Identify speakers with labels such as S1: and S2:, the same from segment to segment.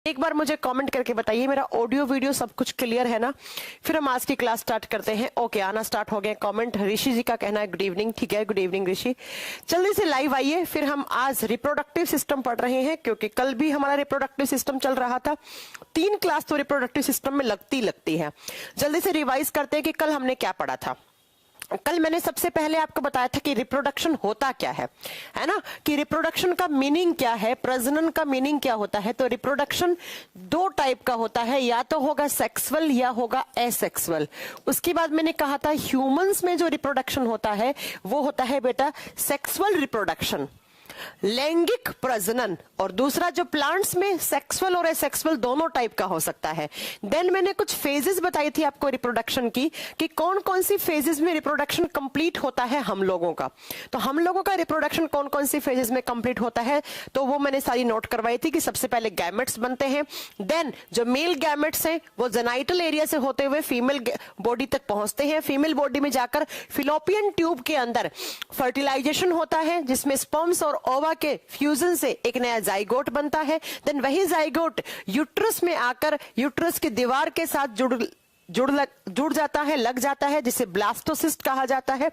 S1: एक बार मुझे कमेंट करके बताइए मेरा ऑडियो वीडियो सब कुछ क्लियर है ना। फिर हम आज की क्लास स्टार्ट करते हैं। ओके, आना स्टार्ट हो गया कमेंट। ऋषि जी का कहना है गुड इवनिंग। ठीक है, गुड इवनिंग ऋषि। जल्दी से लाइव आइए। फिर हम आज रिप्रोडक्टिव सिस्टम पढ़ रहे हैं, क्योंकि कल भी हमारा रिप्रोडक्टिव सिस्टम चल रहा था। 3 क्लास तो रिप्रोडक्टिव सिस्टम में लगती है। जल्दी से रिवाइज करते हैं कि कल हमने क्या पढ़ा था। कल मैंने सबसे पहले आपको बताया था कि रिप्रोडक्शन होता क्या है ना, कि रिप्रोडक्शन का मीनिंग क्या है, प्रजनन का मीनिंग क्या होता है। तो रिप्रोडक्शन 2 टाइप का होता है, या तो होगा सेक्सुअल या होगा एसेक्सुअल। उसके बाद मैंने कहा था ह्यूमंस में जो रिप्रोडक्शन होता है वो होता है बेटा सेक्सुअल रिप्रोडक्शन, लैंगिक प्रजनन। और दूसरा जो प्लांट्स में सेक्सुअल और एसेक्सुअल दोनों टाइप का हो सकता है। देन मैंने कुछ फेजेस बताई थी आपको रिप्रोडक्शन की, कि कौन कौन सी फेजेस में रिप्रोडक्शन कंप्लीट होता है हम लोगों का। तो हम लोगों का रिप्रोडक्शन कौन कौन सी फेजेस में कंप्लीट होता है, तो वो मैंने सारी नोट करवाई थी कि सबसे पहले गैमेट्स बनते हैं। देन जो मेल गैमेट्स हैं वो जेनाइटल एरिया से होते हुए फीमेल बॉडी तक पहुंचते हैं। फीमेल बॉडी में जाकर फिलोपियन ट्यूब के अंदर फर्टिलाइजेशन होता है, जिसमें स्पर्म्स और ओवा के फ्यूजन से एक नया जाइगोट बनता है। देन वही जाइगोट यूट्रस में आकर यूट्रस की दीवार के साथ जुड़ जाता है, लग जाता है, जिसे ब्लास्टोसिस्ट कहा जाता है।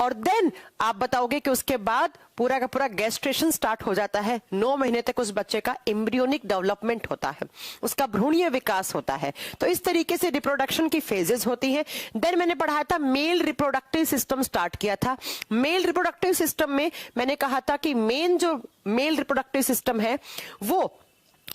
S1: और देन आप बताओगे कि उसके बाद पूरा का पूरा गैस्ट्रेशन स्टार्ट हो जाता है। 9 महीने तक उस बच्चे का एम्ब्रियोनिक डेवलपमेंट होता है, उसका भ्रूणीय विकास होता है। तो इस तरीके से रिप्रोडक्शन की फेजेस होती हैं। देन मैंने पढ़ाया था मेल रिप्रोडक्टिव सिस्टम स्टार्ट किया था। मेल रिप्रोडक्टिव सिस्टम में मैंने कहा था कि मेन जो मेल रिप्रोडक्टिव सिस्टम है वो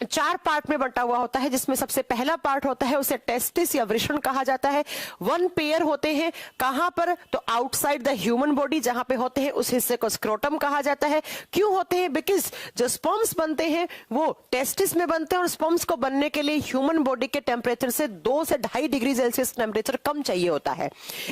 S1: 4 पार्ट में बंटा हुआ होता है, जिसमें सबसे पहला पार्ट होता है उसे टेस्टिस या वृषण कहा जाता है। 1 पेयर होते हैं, कहां पर, तो आउटसाइड द ह्यूमन बॉडी जहां पे होते हैं उस हिस्से को स्क्रोटम कहा जाता है। क्यों होते हैं? बिकॉज जो स्पर्म्स बनते हैं वो टेस्टिस में बनते हैं, और स्पर्म्स को बनने के लिए ह्यूमन बॉडी के टेम्परेचर से 2 से 2.5 डिग्री सेल्सियस टेम्परेचर कम चाहिए होता है,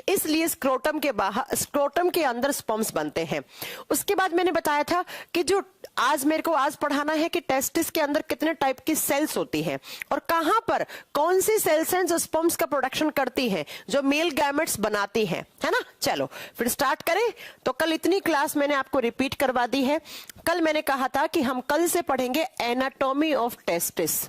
S1: इसलिए स्क्रोटम के बाहर, स्क्रोटम के अंदर स्पर्म्स बनते हैं। उसके बाद मैंने बताया था कि जो आज मेरे को आज पढ़ाना है कि टेस्टिस के अंदर कितने टाइप की सेल्स होती हैं, और कहां पर कौन सी सेल्स हैं जो स्पर्म्स का प्रोडक्शन करती हैं, जो मेल गैमेट्स बनाती हैं, है ना। चलो फिर स्टार्ट करें। तो कल इतनी क्लास मैंने आपको रिपीट करवा दी है। कल मैंने कहा था कि हम कल से पढ़ेंगे anatomy of testis,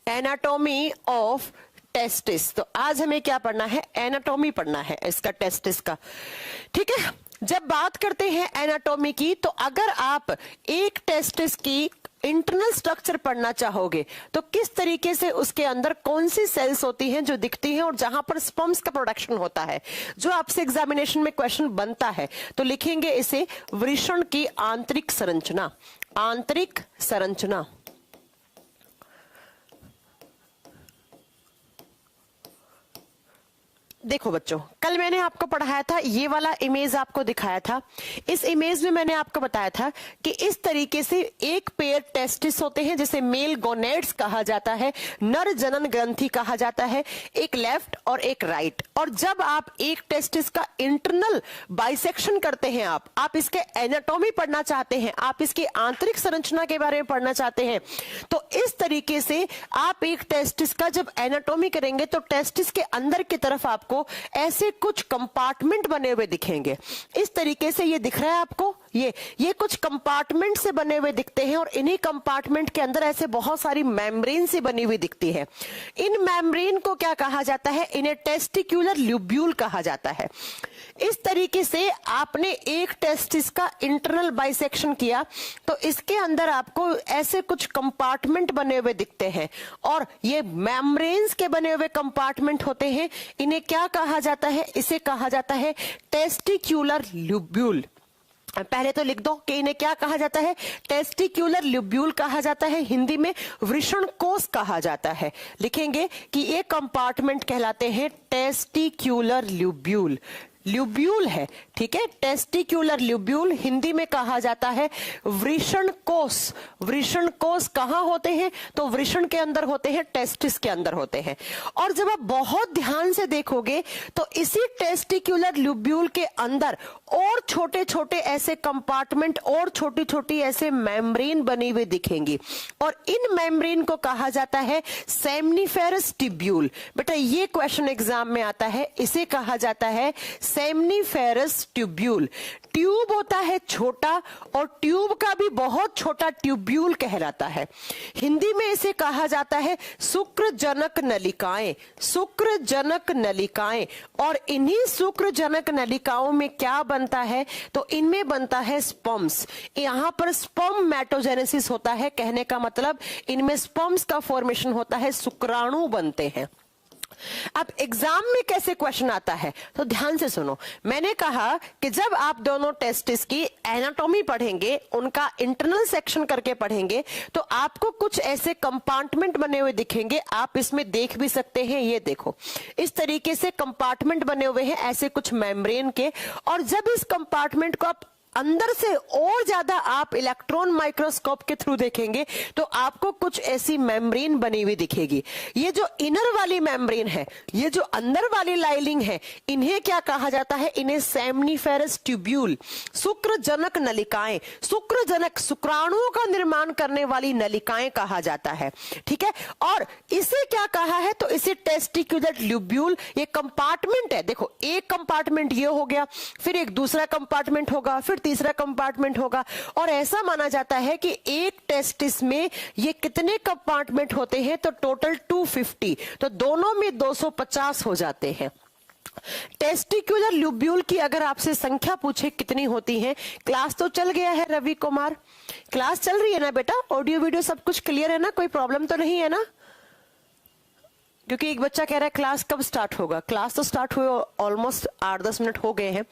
S1: anatomy of testis. तो आज हमें क्या पढ़ना है? एनाटॉमी पढ़ना है इसका, टेस्टिस का। ठीक है, जब बात करते हैं एनाटॉमी की, तो अगर आप एक टेस्टिस की इंटरनल स्ट्रक्चर पढ़ना चाहोगे तो किस तरीके से उसके अंदर कौन सी सेल्स होती हैं जो दिखती हैं और जहां पर स्पर्म्स का प्रोडक्शन होता है, जो आपसे एग्जामिनेशन में क्वेश्चन बनता है, तो लिखेंगे इसे वृषण की आंतरिक संरचना, आंतरिक संरचना। देखो बच्चों, कल मैंने आपको पढ़ाया था, ये वाला इमेज आपको दिखाया था। इस इमेज में मैंने आपको बताया था कि इस तरीके से एक पेयर टेस्टिस होते हैं जिसे मेल गोनेड्स कहा जाता है, नर जनन ग्रंथि कहा जाता है, एक लेफ्ट और एक राइट। और जब आप एक टेस्टिस का इंटरनल बाइसेक्शन करते हैं, आप इसके एनाटॉमी पढ़ना चाहते हैं, आप इसकी आंतरिक संरचना के बारे में पढ़ना चाहते हैं, तो इस तरीके से आप एक टेस्टिस का जब एनाटॉमी करेंगे तो टेस्टिस के अंदर की तरफ आपको ऐसे कुछ कंपार्टमेंट बने हुए दिखेंगे। इस तरीके से ये दिख रहा है आपको, ये कुछ कंपार्टमेंट से बने हुए दिखते हैं, और इन्हीं कंपार्टमेंट के अंदर ऐसे बहुत सारी मेम्ब्रेन से बनी हुई दिखती है। इन मेम्ब्रेन को क्या कहा जाता है? इन्हें टेस्टिक्युलर ल्यूब्यूल कहा जाता है। इस तरीके से आपने एक टेस्टिस का इंटरनल बाइसेक्शन किया तो इसके अंदर आपको ऐसे कुछ कंपार्टमेंट बने हुए दिखते हैं, और ये मेम्ब्रेन्स के बने हुए कंपार्टमेंट होते हैं। इन्हें क्या कहा जाता है? इसे कहा जाता है टेस्टिक्युलर ल्यूब्यूल। पहले तो लिख दो कि इन्हें क्या कहा जाता है? टेस्टिक्युलर ल्यूब्यूल कहा जाता है, हिंदी में वृषण कोष कहा जाता है। लिखेंगे कि ये कंपार्टमेंट कहलाते हैं टेस्टिक्युलर ल्यूब्यूल। ल्यूब्यूल है, ठीक है, टेस्टिक्युलर ल्यूब्यूल, हिंदी में कहा जाता है वृषण कोष। वृषण कोष कहां होते हैं? तो वृषण के अंदर होते हैं, टेस्टिस के अंदर होते हैं। और जब आप बहुत ध्यान से देखोगे तो इसी टेस्टिक्युलर ल्यूब्यूल के अंदर और छोटे छोटे ऐसे कंपार्टमेंट और छोटी छोटी ऐसे मेम्ब्रेन बनी हुई दिखेंगी, और इन मेम्ब्रेन को कहा जाता है सेमनीफेरस ट्यूब्यूल। बेटा ये क्वेश्चन एग्जाम में आता है, इसे कहा जाता है सेमनीफेरस ट्यूब्यूल। ट्यूब होता है छोटा और ट्यूब का भी बहुत छोटा ट्यूब्यूल कहलाता है। हिंदी में इसे कहा जाता है शुक्रजनक नलिकाएं, शुक्रजनक नलिकाएं। और इन्हीं शुक्रजनक नलिकाओं में क्या बनता है, तो इनमें बनता है स्पर्म्स। यहां पर स्पर्मेटोजेनेसिस होता है, कहने का मतलब इनमें स्पर्म्स का फॉर्मेशन होता है, शुक्राणु बनते हैं। अब एग्जाम में कैसे क्वेश्चन आता है, तो ध्यान से सुनो। मैंने कहा कि जब आप दोनों टेस्टिस की एनाटॉमी पढ़ेंगे, उनका इंटरनल सेक्शन करके पढ़ेंगे, तो आपको कुछ ऐसे कंपार्टमेंट बने हुए दिखेंगे। आप इसमें देख भी सकते हैं, ये देखो इस तरीके से कंपार्टमेंट बने हुए हैं ऐसे कुछ मेम्ब्रेन के। और जब इस कंपार्टमेंट को आप अंदर से और ज्यादा आप इलेक्ट्रॉन माइक्रोस्कोप के थ्रू देखेंगे तो आपको कुछ ऐसी मेम्ब्रेन बनी हुई दिखेगी। ये जो इनर वाली मेम्ब्रेन है, ये जो अंदर वाली लाइनिंग है, इन्हें क्या कहा जाता है, इन्हें सेमनीफेरस ट्यूब्यूल, शुक्रजनक नलिकाएं, शुक्रजनक शुक्राणुओं का निर्माण करने वाली नलिकाएं कहा जाता है। ठीक है, और इसे क्या कहा है, तो इसे टेस्टिकुलर ट्यूब्यूल, ये कंपार्टमेंट है। देखो एक कंपार्टमेंट ये हो गया, फिर एक दूसरा कंपार्टमेंट होगा, फिर तीसरा कंपार्टमेंट होगा। और ऐसा माना जाता है कि एक टेस्टिस में ये कितने कंपार्टमेंट होते हैं, तो टोटल 250, तो दोनों में 250 हो जाते हैं। टेस्टिकुलर ट्यूब्यूल की अगर आपसे संख्या पूछे कितनी होती है, क्लास तो चल गया है रवि कुमार, क्लास चल रही है ना बेटा, ऑडियो वीडियो सब कुछ क्लियर है ना, कोई प्रॉब्लम तो नहीं है ना? क्योंकि एक बच्चा कह रहा है क्लास कब स्टार्ट होगा, क्लास तो स्टार्ट हुए ऑलमोस्ट 8-10 मिनट हो गए हैं।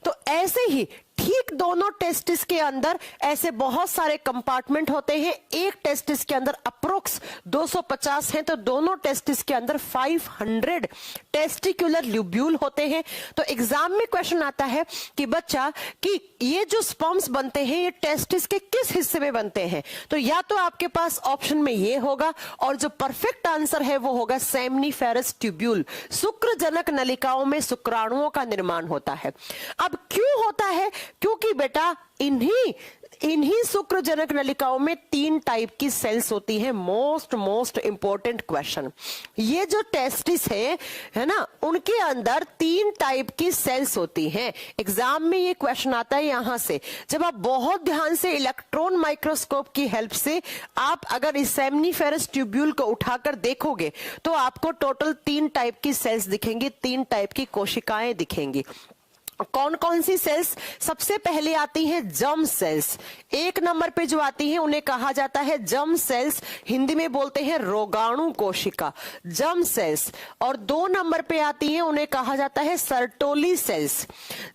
S1: तो ऐसे ही ठीक दोनों टेस्टिस के अंदर ऐसे बहुत सारे कंपार्टमेंट होते हैं। एक टेस्टिस के अंदर अप्रोक्स 250 हैं, तो दोनों टेस्टिस के अंदर 500 टेस्टिकुलर ट्यूब्यूल होते हैं। तो एग्जाम में क्वेश्चन आता है कि बच्चा कि ये जो स्पर्म्स बनते हैं ये टेस्टिस के किस हिस्से में बनते हैं, तो या तो आपके पास ऑप्शन में ये होगा, और जो परफेक्ट आंसर है वो होगा सेमनीफेरस ट्यूब्यूल। शुक्रजनक नलिकाओं में शुक्राणुओं का निर्माण होता है। अब क्यों होता है, क्योंकि बेटा इन्हीं शुक्रजनक नलिकाओं में 3 टाइप की सेल्स होती है। मोस्ट इंपॉर्टेंट क्वेश्चन, ये जो टेस्टिस है ना, उनके अंदर 3 टाइप की सेल्स होती हैं। एग्जाम में ये क्वेश्चन आता है यहां से। जब आप बहुत ध्यान से इलेक्ट्रॉन माइक्रोस्कोप की हेल्प से आप अगर इस सेमनीफेरस ट्यूब्यूल को उठाकर देखोगे तो आपको टोटल 3 टाइप की सेल्स दिखेंगी, 3 टाइप की कोशिकाएं दिखेंगी। कौन कौन सी सेल्स, सबसे पहले आती हैं जर्म सेल्स। 1 नंबर पे जो आती हैं उन्हें कहा जाता है जर्म सेल्स, हिंदी में बोलते हैं रोगाणु कोशिका, जर्म सेल्स। और 2 नंबर पे आती हैं उन्हें कहा जाता है Sertoli cells.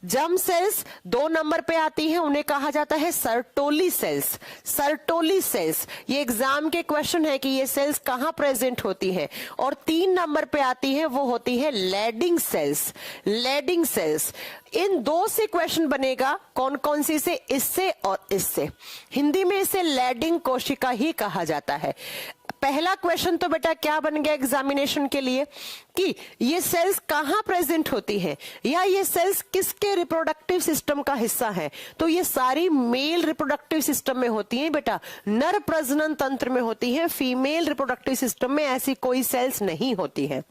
S1: Germ cells 2 number पे आती हैं, उन्हें कहा जाता है सर्टोली सेल्स। सर्टोली सेल्स, ये एग्जाम के क्वेश्चन है कि ये सेल्स कहां प्रेजेंट होती है। और 3 नंबर पे आती है, वो होती है लैडिंग सेल्स। लैडिंग सेल्स, इन 2 से क्वेश्चन बनेगा, कौन कौन सी से, इससे और इससे। हिंदी में इसे लैडिंग कोशिका ही कहा जाता है। पहला क्वेश्चन तो बेटा क्या बन गया एग्जामिनेशन के लिए, कि ये सेल्स कहां प्रेजेंट होती हैं, या ये सेल्स किसके रिप्रोडक्टिव सिस्टम का हिस्सा है, तो ये सारी मेल रिप्रोडक्टिव सिस्टम में होती हैं बेटा, नर प्रजनन तंत्र में होती है। फीमेल रिप्रोडक्टिव सिस्टम में ऐसी कोई सेल्स नहीं होती है।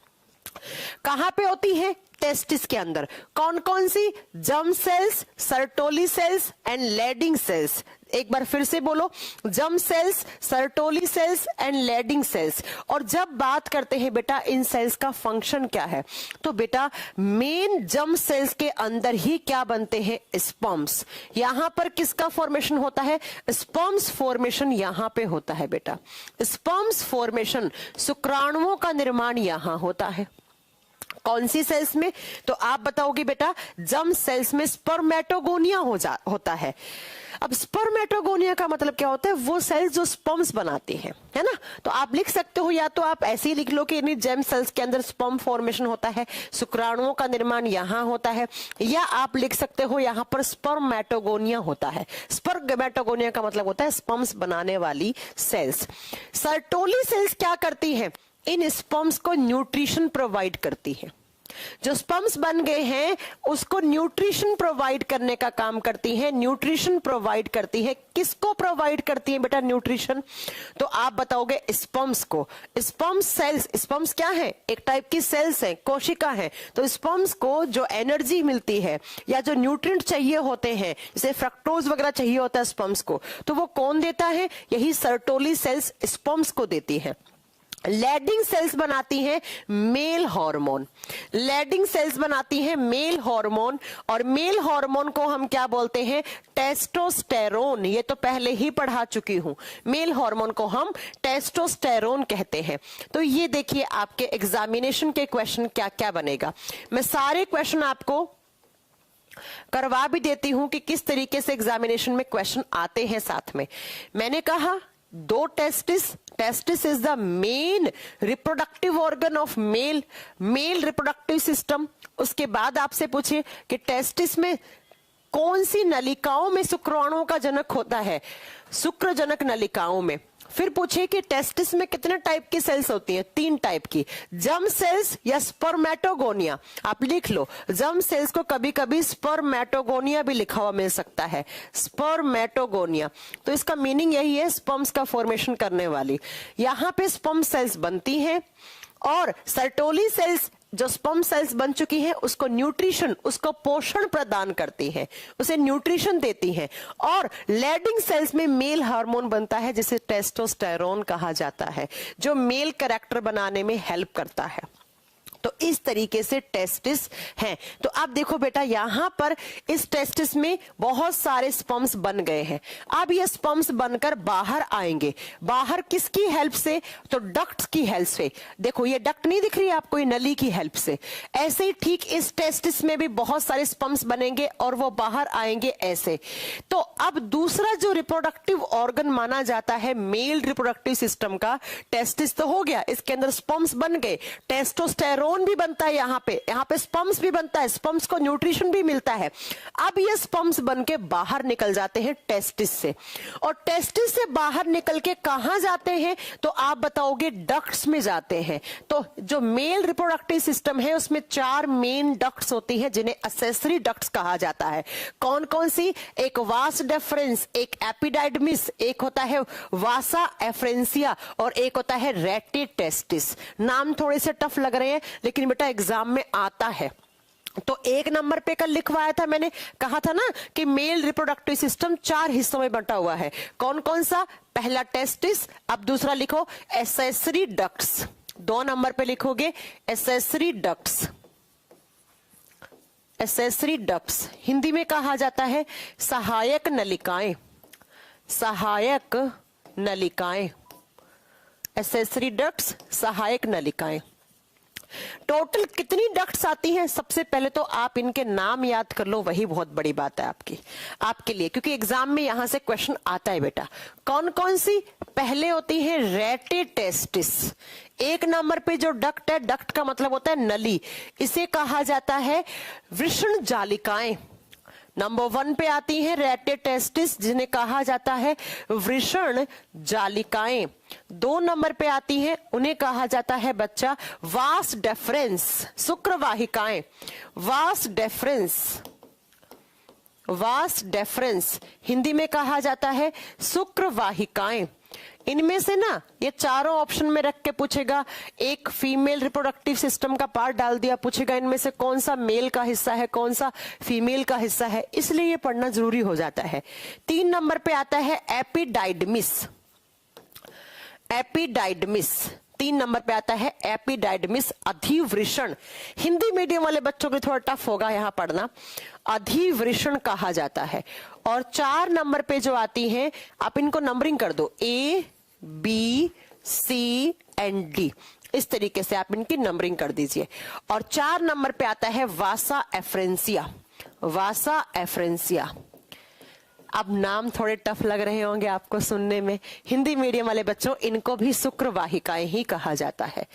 S1: कहां पे होती है, टेस्टिस के अंदर। कौन कौन सी, germ cells, Sertoli cells and Leydig cells. एक बार फिर से बोलो, germ cells, Sertoli cells and Leydig cells. और जब बात करते हैं बेटा इन सेल्स का फंक्शन क्या है, तो बेटा मेन जर्म सेल्स के अंदर ही क्या बनते हैं, स्पर्म्स। यहां पर किसका फॉर्मेशन होता है, स्पर्म्स फॉर्मेशन यहां पे होता है बेटा। स्पर्म्स फॉर्मेशन, शुक्राणुओं का निर्माण यहां होता है। कौन सी सेल्स में, तो आप बताओगे बेटा जर्म सेल्स में स्पर्मेटोगोनिया होता है। अब स्पर्मेटोगोनिया का मतलब क्या होता है, वो सेल्स जो स्पर्म्स बनाते हैं, है ना। तो आप लिख सकते हो, या तो आप ऐसे ही लिख लो कि इन जर्म सेल्स के अंदर स्पर्म फॉर्मेशन होता है, शुक्राणुओं का निर्माण यहां होता है, या आप लिख सकते हो यहां पर स्पर्मेटोगोनिया होता है। स्पर्मेटोगोनिया का मतलब होता है स्पर्म्स बनाने वाली सेल्स। सर्टोली सेल्स क्या करती है, इन स्पर्म्स को न्यूट्रिशन प्रोवाइड करती है। जो स्पर्म्स बन गए हैं उसको न्यूट्रिशन प्रोवाइड करने का काम करती है। न्यूट्रिशन प्रोवाइड करती है, किसको प्रोवाइड करती है बेटा न्यूट्रिशन? तो आप बताओगे स्पर्म्स को। स्पर्म सेल्स, स्पर्म्स क्या है? एक टाइप की सेल्स है, कोशिका है। तो स्पर्म्स को जो एनर्जी मिलती है या जो न्यूट्रिएंट चाहिए होते हैं, जैसे फ्रक्टोज वगैरह चाहिए होता है स्पर्म्स को, तो वो कौन देता है? यही सर्टोली सेल्स स्पर्म्स को देती है। लैडिंग सेल्स बनाती हैं मेल हार्मोन। लैडिंग सेल्स बनाती हैं मेल हार्मोन, और मेल हार्मोन को हम क्या बोलते हैं? टेस्टोस्टेरोन। ये तो पहले ही पढ़ा चुकी हूं। मेल हार्मोन को हम टेस्टोस्टेरोन कहते हैं। तो ये देखिए आपके एग्जामिनेशन के क्वेश्चन क्या क्या बनेगा। मैं सारे क्वेश्चन आपको करवा भी देती हूं कि किस तरीके से एग्जामिनेशन में क्वेश्चन आते हैं। साथ में मैंने कहा 2 testis is the main reproductive organ of male reproductive system. उसके बाद आपसे पूछे कि टेस्टिस में कौन सी नलिकाओं में शुक्राणुओं का जनक होता है? शुक्रजनक नलिकाओं में। फिर पूछे कि टेस्टिस में कितने टाइप की सेल्स होती हैं? 3 टाइप की, जर्म सेल्स या स्पर्मेटोगोनिया। आप लिख लो, जर्म सेल्स को कभी कभी स्पर्मेटोगोनिया भी लिखा हुआ मिल सकता है, स्पर्मेटोगोनिया। तो इसका मीनिंग यही है, स्पर्म्स का फॉर्मेशन करने वाली। यहां पे स्पर्म सेल्स बनती हैं, और सर्टोली सेल्स जो स्पर्म सेल्स बन चुकी हैं उसको न्यूट्रिशन, उसको पोषण प्रदान करती हैं, उसे न्यूट्रिशन देती हैं। और लैडिंग सेल्स में मेल हार्मोन बनता है जिसे टेस्टोस्टेरोन कहा जाता है, जो मेल कैरेक्टर बनाने में हेल्प करता है। तो इस तरीके से टेस्टिस हैं। तो आप देखो बेटा, यहां पर इस टेस्टिस में बहुत सारे स्पर्म्स बन गए हैं। अब ये स्पर्म्स बनकर बाहर आएंगे। बाहर किसकी हेल्प से? तो डक्ट्स की हेल्प से। देखो ये डक्ट नहीं दिख रही है आपको, ये नली की हेल्प से। ऐसे ही ठीक इस टेस्टिस में भी बहुत सारे स्पर्म्स बनेंगे और वो बाहर आएंगे ऐसे। तो अब दूसरा जो रिप्रोडक्टिव ऑर्गन माना जाता है मेल रिप्रोडक्टिव सिस्टम का, टेस्टिस तो हो गया, इसके अंदर स्पर्म्स बन गए, टेस्टोस्टेरोन भी बनता है, यहाँ पे स्पर्म्स भी बनता है, स्पर्म्स को न्यूट्रिशन भी मिलता है। अब ये स्पर्म्स बनके बाहर निकल जाते हैं टेस्टिस से, और टेस्टिस से बाहर निकल के कहां जाते हैं? तो आप बताओगे डक्ट्स में जाते हैं। तो जो मेल रिप्रोडक्टिव सिस्टम है उसमें 4 मेन डक्ट्स होती हैं जिन्हें एक्सेसरी डक्ट्स कहा जाता है। कौन कौन सी? एक वास डेफरेंस, एक एपिडाइडमिस, एक होता है वासा एफ्रेंसिया, और एक होता है रेटे टेस्टिस। नाम थोड़े से टफ लग रहे हैं लेकिन बेटा एग्जाम में आता है। तो 1 नंबर पे कल लिखवाया था, मैंने कहा था ना कि मेल रिप्रोडक्टिव सिस्टम 4 हिस्सों में बंटा हुआ है। कौन कौन सा? पहला टेस्टिस, अब दूसरा लिखो एक्सेसरी डक्ट्स। 2 नंबर पे लिखोगे accessory ducts. Accessory ducts Hindi में कहा जाता है सहायक नलिकाएं। सहायक नलिकाएं, एक्सेसरी डक्ट्स, सहायक नलिकाएं। टोटल कितनी डक्ट्स आती हैं? सबसे पहले तो आप इनके नाम याद कर लो, वही बहुत बड़ी बात है आपके लिए, क्योंकि एग्जाम में यहां से क्वेश्चन आता है बेटा। कौन कौन सी? पहले होती है रेटे टेस्टिस। 1 नंबर पे जो डक्ट है, डक्ट का मतलब होता है नली, इसे कहा जाता है वृषण जालिकाएं। नंबर 1 पे आती है रेटे टेस्टिस, जिन्हें कहा जाता है वृषण जालिकाएं। 2 नंबर पे आती है, उन्हें कहा जाता है बच्चा vas deferens, शुक्रवाहिकाएं। Vas deferens, vas deferens Hindi में कहा जाता है शुक्रवाहिकाएं। इनमें से ना ये चारों ऑप्शन में रख के पूछेगा, एक फीमेल रिप्रोडक्टिव सिस्टम का पार्ट डाल दिया, पूछेगा इनमें से कौन सा मेल का हिस्सा है, कौन सा फीमेल का हिस्सा है, इसलिए ये पढ़ना जरूरी हो जाता है। 3 नंबर पे आता है एपिडाइडमिस। एपिडाइडमिस 3 नंबर पे आता है एपिडाइडमिस, अधिवृषण। हिंदी मीडियम वाले बच्चों के थोड़ा टफ होगा यहां पढ़ना, अधिवृषण कहा जाता है। और 4 नंबर पे जो आती हैं, आप इनको नंबरिंग कर दो, A, B, C and D, इस तरीके से आप इनकी नंबरिंग कर दीजिए। और 4 नंबर पे आता है वासा एफ्रेंसिया। वासा एफ्रेंसिया, अब नाम थोड़े टफ लग रहे होंगे आपको सुनने में, हिंदी मीडियम वाले बच्चों इनको भी शुक्रवाहिकाएं ही कहा जाता है।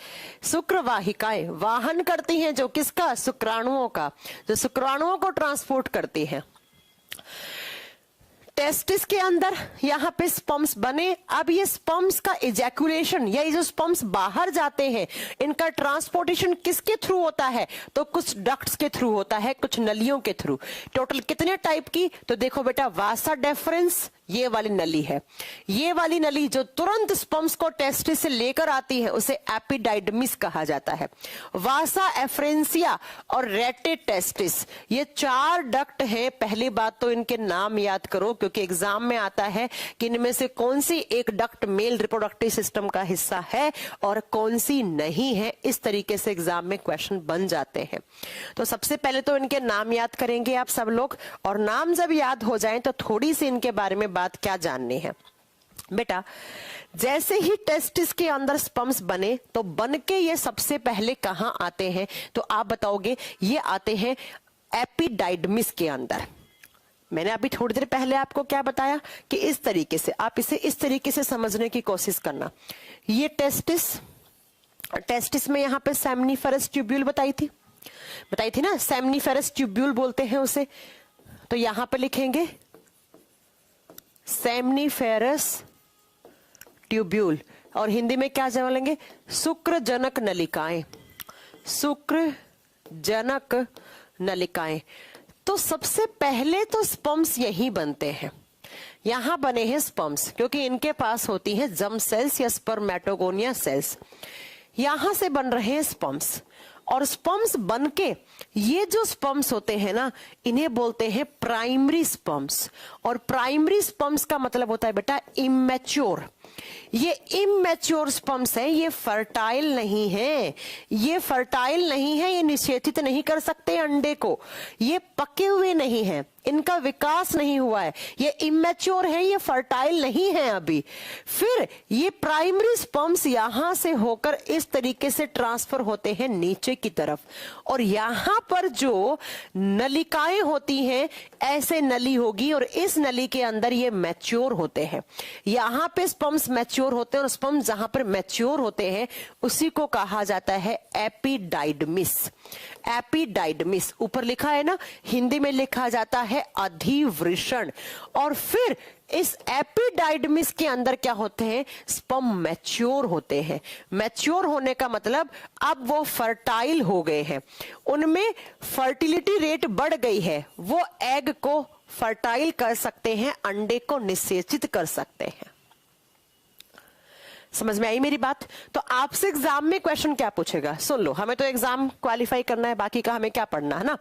S1: शुक्रवाहिकाएं वाहन करती हैं जो किसका? शुक्राणुओं का, जो शुक्राणुओं को ट्रांसपोर्ट करती हैं। टेस्टिस के अंदर यहाँ पे स्पर्म्स बने। अब ये स्पर्म्स का इजैकुलेशन या ये जो स्पर्म्स बाहर जाते हैं, इनका ट्रांसपोर्टेशन किसके थ्रू होता है? तो कुछ डक्ट्स के थ्रू होता है, कुछ नलियों के थ्रू। टोटल कितने टाइप की? तो देखो बेटा, वासा डेफरेंस ये वाली नली है। ये वाली नली जो तुरंत स्पर्म्स को टेस्टिस से लेकर आती है उसे एपिडाइडमिस कहा जाता है। वासा एफ्रेंसिया और रेटे टेस्टिस, ये 4 डक्ट है। पहली बात तो इनके नाम याद करो, क्योंकि एग्जाम में आता है कि इनमें से कौन सी एक डक्ट मेल रिप्रोडक्टिव सिस्टम का हिस्सा है और कौन सी नहीं है। इस तरीके से एग्जाम में क्वेश्चन बन जाते हैं। तो सबसे पहले तो इनके नाम याद करेंगे आप सब लोग, और नाम जब याद हो जाए तो थोड़ी सी इनके बारे में बात क्या जाननी है। बेटा, जैसे ही टेस्टिस के अंदर स्पर्म्स बने तो बन के ये सबसे पहले कहां आते हैं? तो आप बताओगे ये आते हैं एपिडाइडमिस के अंदर। मैंने अभी थोड़ी देर पहले आपको क्या बताया कि इस तरीके से आप इसे इस तरीके से समझने की कोशिश करना। ये टेस्टिस में यहां पे सेमनीफेरस ट्यूब्यूल बताई थी ना, सेमनीफेरस ट्यूब्यूल बोलते हैं उसे। तो यहां पे लिखेंगे सेमनीफेरस ट्यूब्यूल, और हिंदी में क्या बोलेंगे? शुक्रजनक नलिकाएं, शुक्रजनक नलिकाएं। तो सबसे पहले तो स्पर्म्स यही बनते हैं, यहां बने हैं स्पर्म्स, क्योंकि इनके पास होती है जर्म सेल्स या स्पर्मेटोगोनिया सेल्स। यहां से बन रहे हैं स्पर्म्स, और स्पर्म्स बनके ये जो स्पर्म्स होते हैं ना, इन्हें बोलते हैं प्राइमरी स्पर्म्स। और प्राइमरी स्पर्म्स का मतलब होता है बेटा इमैच्योर। ये इमैच्योर स्पर्म्स है, ये फर्टाइल नहीं है, ये फर्टाइल नहीं है, ये निषेचित नहीं कर सकते अंडे को, ये पके हुए नहीं है, इनका विकास नहीं हुआ है, ये इमैच्योर है, ये फर्टाइल नहीं है अभी। फिर ये प्राइमरी स्पर्म्स यहां से होकर इस तरीके से ट्रांसफर होते हैं नीचे की तरफ, और यहां पर जो नलिकाएं होती हैं ऐसे नली होगी, और इस नली के अंदर ये मैच्योर होते हैं। यहां पे स्पर्म्स मैच्योर होते हैं, और स्पर्म्स जहां पर मैच्योर होते हैं उसी को कहा जाता है एपिडाइडमिस। एपिडाइडमिस ऊपर लिखा है ना, हिंदी में लिखा जाता है अधिवृषण। और फिर इस एपिडाइडमिस के अंदर क्या होते हैं? स्पर्म मैच्योर होते हैं। मैच्योर होने का मतलब अब वो फर्टाइल हो गए हैं, उनमें फर्टिलिटी रेट बढ़ गई है, वो एग को फर्टाइल कर सकते हैं, अंडे को निषेचित कर सकते हैं। समझ में आई मेरी बात? तो आपसे एग्जाम में क्वेश्चन क्या पूछेगा? सुन लो, हमें तो एग्जाम क्वालिफाई करना है, बाकी का हमें क्या पढ़ना है ना।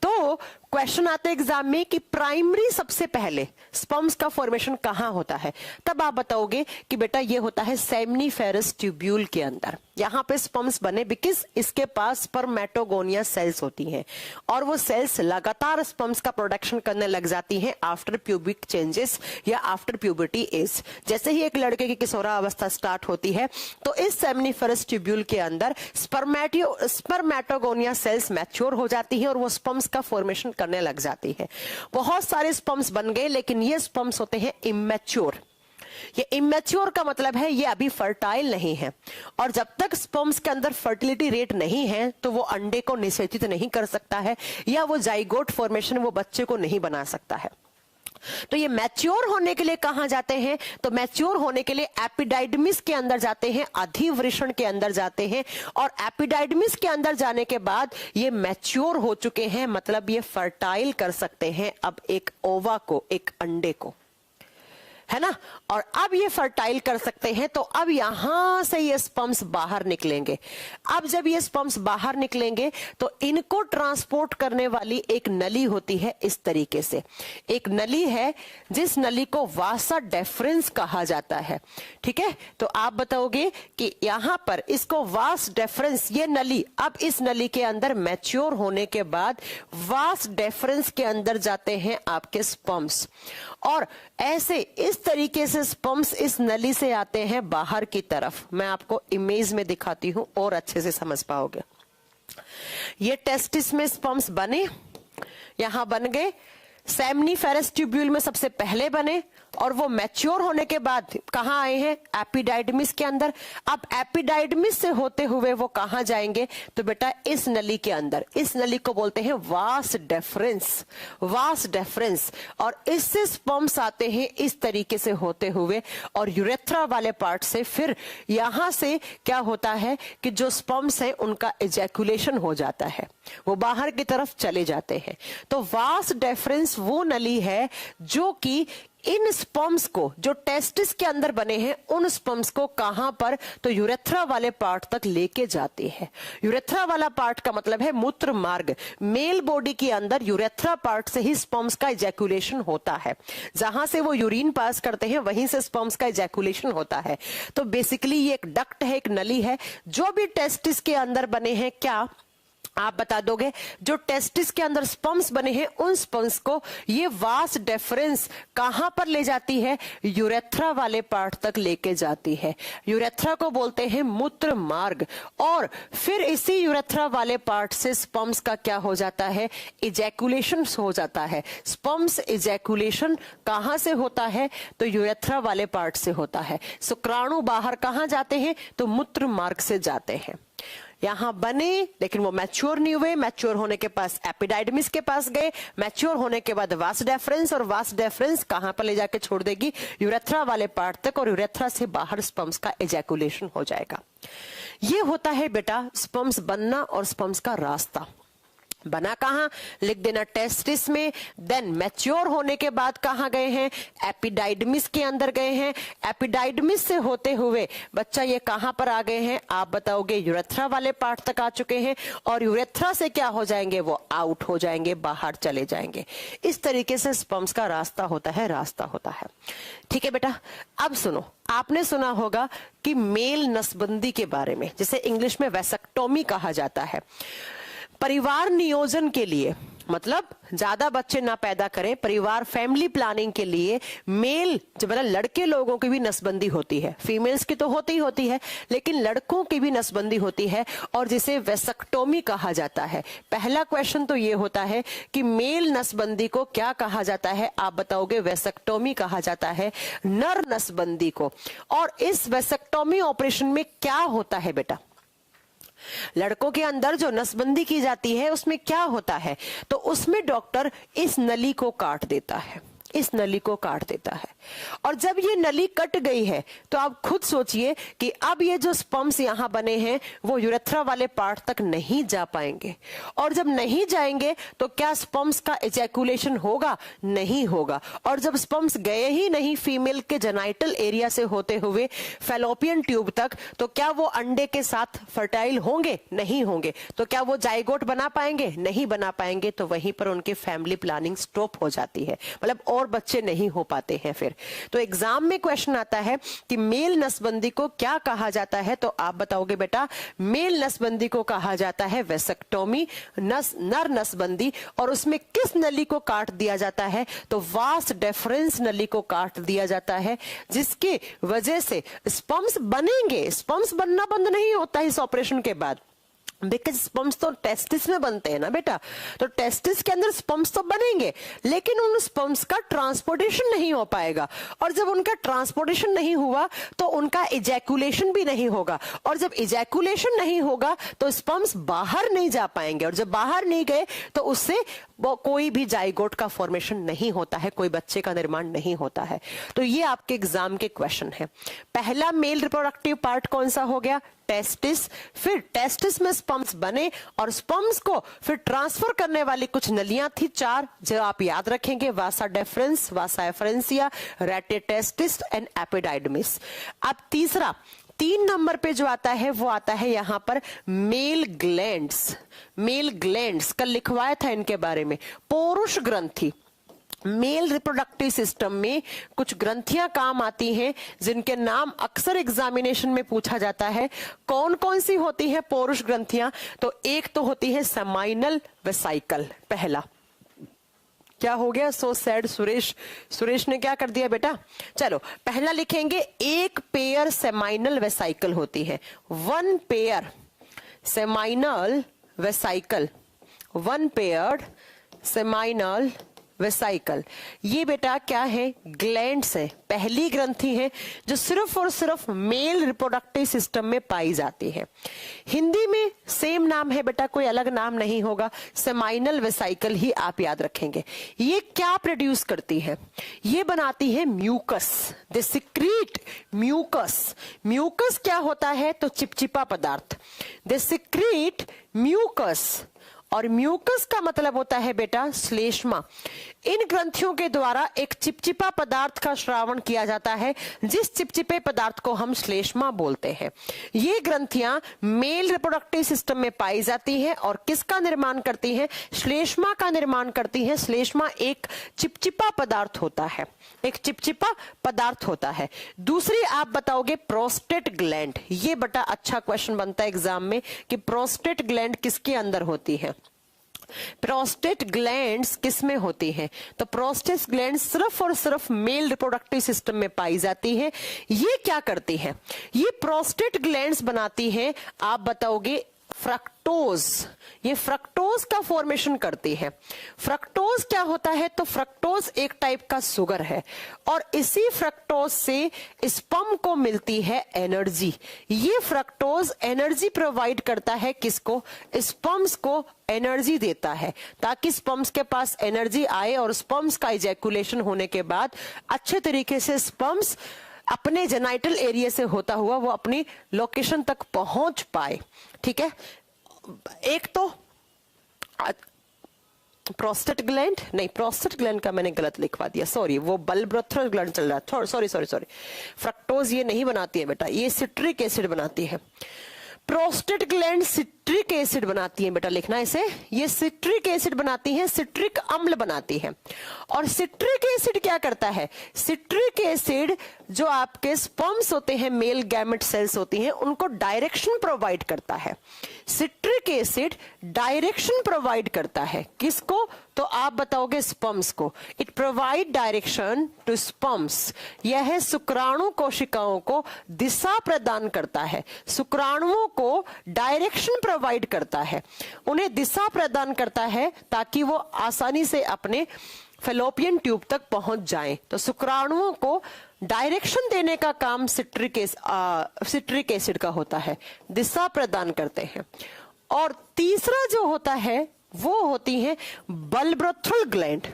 S1: तो क्वेश्चन आते हैं एग्जाम में कि प्राइमरी सबसे पहले स्पर्म्स का फॉर्मेशन कहां होता है? तब आप बताओगे कि बेटा ये होता है सेमनीफेरस ट्यूब्यूल के अंदर। यहां पे स्पर्म्स बने बिकॉज इसके पास स्पर्मेटोगोनिया सेल्स होती हैं, और वो सेल्स लगातार स्पर्म्स का प्रोडक्शन करने लग जाती हैं आफ्टर प्यूबिक चेंजेस या आफ्टर प्यूबर्टी एज। जैसे ही एक लड़के की किशोरावस्था स्टार्ट होती है तो इस सेमनीफेरस ट्यूब्यूल के अंदर स्पर्मेटोगोनिया सेल्स मैच्योर हो जाती है और वो स्पर्म्स का फॉर्मेशन करने लग जाती है। बहुत सारे स्पर्म्स बन गए, लेकिन ये स्पर्म्स होते हैं इमैच्योर। ये इमैच्योर का मतलब है ये अभी फर्टाइल नहीं है, और जब तक स्पर्म्स के अंदर फर्टिलिटी रेट नहीं है तो वो अंडे को निषेचित नहीं कर सकता है, या वो जाइगोट फॉर्मेशन वो बच्चे को नहीं बना सकता है। तो ये मैच्योर होने के लिए कहां जाते हैं? तो मैच्योर होने के लिए एपिडाइडमिस के अंदर जाते हैं, अधिवृषण के अंदर जाते हैं, और एपिडाइडमिस के अंदर जाने के बाद ये मैच्योर हो चुके हैं, मतलब ये फर्टाइल कर सकते हैं अब एक ओवा को, एक अंडे को, है ना। और अब ये फर्टाइल कर सकते हैं, तो अब यहां से ये स्पर्म्स बाहर निकलेंगे। अब जब ये स्पर्म्स बाहर निकलेंगे तो इनको ट्रांसपोर्ट करने वाली एक नली होती है इस तरीके से। एक नली है जिस नली को वासा डेफरेंस कहा जाता है, ठीक है। तो आप बताओगे कि यहां पर इसको वास डेफरेंस, ये नली, अब इस नली के अंदर मैच्योर होने के बाद वास डेफरेंस के अंदर जाते हैं आपके स्पर्म्स, और ऐसे इस तरीके से स्पर्म्स इस नली से आते हैं बाहर की तरफ। मैं आपको इमेज में दिखाती हूं और अच्छे से समझ पाओगे। ये टेस्टिस में स्पर्म्स बने, यहां बन गए, सेमनीफेरस ट्यूब्यूल में सबसे पहले बने, और वो मैच्योर होने के बाद कहां आए हैं, एपिडाइडमिस के अंदर। अब एपिडाइडमिस से होते हुए वो कहां जाएंगे, तो बेटा इस नली के अंदर, इस नली को बोलते हैं वास डेफरेंस, वास डेफरेंस। और इससे स्पर्म्स आते हैं इस तरीके से होते हुए, और यूरेथ्रा वाले पार्ट से फिर यहां से क्या होता है कि जो स्पर्म्स है उनका इजैकुलेशन हो जाता है, वो बाहर की तरफ चले जाते हैं। तो वास डेफरेंस वो नली है जो कि इन स्पर्म्स को, जो टेस्टिस के अंदर बने हैं, उन स्पर्म्स को कहां पर, तो यूरेथ्रा वाले पार्ट तक लेके जाती है। यूरेथ्रा वाला पार्ट का मतलब है मूत्र मार्ग। मेल बॉडी के अंदर यूरेथ्रा पार्ट से ही स्पर्म्स का इजैकुलेशन होता है, जहां से वो यूरिन पास करते हैं वहीं से स्पर्म्स का इजैकुलेशन होता है। तो बेसिकली ये एक डक्ट है, एक नली है। जो भी टेस्टिस के अंदर बने हैं, क्या आप बता दोगे, जो टेस्टिस के अंदर स्पर्म्स बने हैं उन स्पर्म्स को ये वास डेफरेंस कहां पर ले जाती है, यूरेथ्रा वाले पार्ट तक लेके जाती है। यूरेथ्रा को बोलते हैं मूत्र मार्ग। और फिर इसी यूरेथ्रा वाले पार्ट से स्पर्म्स का क्या हो जाता है, इजैकुलेशन हो जाता है। स्पर्म्स इजैकुलेशन कहां से होता है, तो यूरेथ्रा वाले पार्ट से होता है। शुक्राणु बाहर कहां जाते हैं, तो मूत्र मार्ग से जाते हैं। यहां बने लेकिन वो मैच्योर नहीं हुए, मैच्योर होने के पास एपिडाइडमिस के पास गए, मैच्योर होने के बाद वास डेफरेंस, और वास डेफरेंस कहां पर ले जाके छोड़ देगी, यूरेथ्रा वाले पार्ट तक, और यूरेथ्रा से बाहर स्पर्म्स का इजैकुलेशन हो जाएगा। ये होता है बेटा स्पर्म्स बनना और स्पर्म्स का रास्ता। बना कहां, लिख देना टेस्टिस में। देन मैच्योर होने के बाद कहां गए हैं, एपिडाइडमिस के अंदर गए हैं। एपिडाइडमिस से होते हुए बच्चा ये कहां पर आ गए हैं, आप बताओगे, यूरेथ्रा वाले पार्ट तक आ चुके हैं। और यूरेथ्रा से क्या हो जाएंगे, वो आउट हो जाएंगे, बाहर चले जाएंगे। इस तरीके से स्पर्म्स का रास्ता होता है, रास्ता होता है। ठीक है बेटा, अब सुनो, आपने सुना होगा कि मेल नसबंदी के बारे में, जिसे इंग्लिश में वैसेक्टोमी कहा जाता है। परिवार नियोजन के लिए, मतलब ज्यादा बच्चे ना पैदा करें, परिवार फैमिली प्लानिंग के लिए मेल, जो मतलब लड़के लोगों की भी नसबंदी होती है। फीमेल्स की तो होती ही होती है, लेकिन लड़कों की भी नसबंदी होती है, और जिसे वैसेक्टोमी कहा जाता है। पहला क्वेश्चन तो ये होता है कि मेल नसबंदी को क्या कहा जाता है, आप बताओगे, वैसेक्टोमी कहा जाता है नर नसबंदी को। और इस वैसेक्टोमी ऑपरेशन में क्या होता है बेटा, लड़कों के अंदर जो नसबंदी की जाती है उसमें क्या होता है, तो उसमें डॉक्टर इस नली को काट देता है, इस नली को काट देता है। और जब ये नली कट गई है तो आप खुद सोचिए कि अब ये जो स्पर्म्स यहां बने हैं वो यूरेथ्रा वाले पार्ट तक नहीं जा पाएंगे। और जब नहीं जाएंगे तो क्या स्पर्म्स का इजैकुलेशन होगा, नहीं होगा। और जब स्पर्म्स गए ही नहीं फीमेल के जेनाइटल एरिया से होते हुए फैलोपियन ट्यूब तक, तो क्या वो अंडे के साथ फर्टाइल होंगे, नहीं होंगे। तो क्या वो जाइगोट बना पाएंगे, नहीं बना पाएंगे। तो वहीं पर उनकी फैमिली प्लानिंग स्टॉप हो जाती है, मतलब और बच्चे नहीं हो पाते हैं फिर। तो एग्जाम में क्वेश्चन आता है कि मेल नसबंदी को क्या कहा जाता है, तो आप बताओगे बेटा, मेल नसबंदी को कहा जाता है वैसेक्टोमी, नर नसबंदी। और उसमें किस नली को काट दिया जाता है, तो वास डेफरेंस नली को काट दिया जाता है, जिसकी वजह से स्पर्म्स बनेंगे। स्पर्म्स बनना बंद नहीं होता इस ऑपरेशन के बाद, बिकॉज स्पर्म्स तो टेस्टिस में बनते हैं ना बेटा। तो टेस्टिस के अंदर स्पर्म्स तो बनेंगे, लेकिन उन स्पर्म्स का ट्रांसपोर्टेशन नहीं हो पाएगा। और जब उनका ट्रांसपोर्टेशन नहीं हुआ तो उनका इजैकुलेशन भी नहीं होगा। और जब इजैकुलेशन नहीं होगा तो स्पर्म्स बाहर नहीं जा पाएंगे। और जब बाहर नहीं गए तो उससे कोई भी जाइगोट का फॉर्मेशन नहीं होता है, कोई बच्चे का निर्माण नहीं होता है। तो ये आपके एग्जाम के क्वेश्चन है। पहला मेल रिप्रोडक्टिव पार्ट कौन सा हो गया, टेस्टिस। फिर टेस्टिस में स्पर्म्स बने और स्पर्म्स को फिर ट्रांसफर करने वाली कुछ नलियां थी, 4, जो आप याद रखेंगे, vasa deferens, vasa efferentia, rete testis and epididymis. अब तीसरा, 3 नंबर पे जो आता है वो आता है यहां पर मेल ग्लैंड्स। मेल ग्लैंड्स कल लिखवाया था इनके बारे में, पौरुष ग्रंथि। मेल रिप्रोडक्टिव सिस्टम में कुछ ग्रंथियां काम आती हैं जिनके नाम अक्सर एग्जामिनेशन में पूछा जाता है। कौन कौन सी होती है पौरुष ग्रंथियां, तो एक तो होती है सेमाइनल वेसाइकल। पहला क्या हो गया, सो सैड सुरेश ने क्या कर दिया बेटा, चलो पहला लिखेंगे, एक पेयर सेमाइनल वेसाइकल होती है। 1 pair seminal vesicle, 1 pair seminal vesicle, ये बेटा क्या है, ग्लैंड्स है, पहली ग्रंथि है जो सिर्फ और सिर्फ मेल रिप्रोडक्टिव सिस्टम में पाई जाती है। हिंदी में सेम नाम है बेटा, कोई अलग नाम नहीं होगा, सेमाइनल वेसाइकल ही आप याद रखेंगे। ये क्या प्रोड्यूस करती है, ये बनाती है mucus, they secrete mucus. Mucus क्या होता है, तो चिपचिपा पदार्थ, दे सिक्रीट म्यूकस, और म्यूकस का मतलब होता है बेटा श्लेष्मा। इन ग्रंथियों के द्वारा एक चिपचिपा पदार्थ का श्रावण किया जाता है, जिस चिपचिपे पदार्थ को हम श्लेष्मा बोलते हैं। ये ग्रंथियां मेल रिप्रोडक्टिव सिस्टम में पाई जाती हैं और किसका निर्माण करती हैं, श्लेष्मा का निर्माण करती हैं। श्लेष्मा एक चिपचिपा पदार्थ होता है, एक चिपचिपा पदार्थ होता है। दूसरी आप बताओगे प्रोस्टेट ग्लैंड, ये बेटा अच्छा क्वेश्चन बनता है एग्जाम में कि प्रोस्टेट ग्लैंड किसके अंदर होती है, प्रोस्टेट ग्लैंड्स किस में होती हैं, तो प्रोस्टेट ग्लैंड सिर्फ और सिर्फ मेल रिप्रोडक्टिव सिस्टम में पाई जाती है। ये क्या करती है, ये प्रोस्टेट ग्लैंड्स बनाती हैं, आप बताओगे फ्रक्टोज, ये फ्रक्टोज का फॉर्मेशन करती है। फ्रक्टोज क्या होता है, तो फ्रक्टोज एक टाइप का शुगर है और इसी फ्रक्टोज से स्पर्म को मिलती है एनर्जी। ये फ्रक्टोज एनर्जी प्रोवाइड करता है किसको, स्पर्म्स को एनर्जी देता है, ताकि स्पर्म्स के पास एनर्जी आए और स्पर्म्स का इजैकुलेशन होने के बाद अच्छे तरीके से स्पर्म्स अपने जेनाइटल एरिया से होता हुआ वो अपनी लोकेशन तक पहुंच पाए। ठीक है, एक तो प्रोस्टेट ग्लैंड, नहीं प्रोस्टेट ग्लैंड का मैंने गलत लिखवा दिया, सॉरी, वो बलब्रोथ्रल ग्लैंड चल रहा है, सॉरी सॉरी सॉरी। फ्रक्टोज ये नहीं बनाती है बेटा, ये सिट्रिक एसिड बनाती है। प्रोस्टेट ग्लैंड सिट्रिक एसिड बनाती है बेटा, लिखना इसे, ये सिट्रिक एसिड बनाती है, सिट्रिक अम्ल बनाती है। और सिट्रिक एसिड क्या करता है, सिट्रिक एसिड जो आपके स्पर्म्स होते हैं, मेल गैमेट सेल्स होती हैं, उनको डायरेक्शन प्रोवाइड करता है। सिट्रिक एसिड डायरेक्शन प्रोवाइड करता है किसको, तो आप बताओगे स्पर्म्स को। It provide direction to sperms, यह शुक्राणु कोशिकाओं को दिशा प्रदान करता है, शुक्राणुओं को डायरेक्शन प्रोवाइड करता है, उन्हें दिशा प्रदान करता है ताकि वो आसानी से अपने फेलोपियन ट्यूब तक पहुंच जाएं। तो शुक्राणुओं को डायरेक्शन देने का काम सिट्रिक एसिड का होता है, दिशा प्रदान करते हैं। और तीसरा जो होता है वो होती है बलब्रोथ्रल ग्लैंड,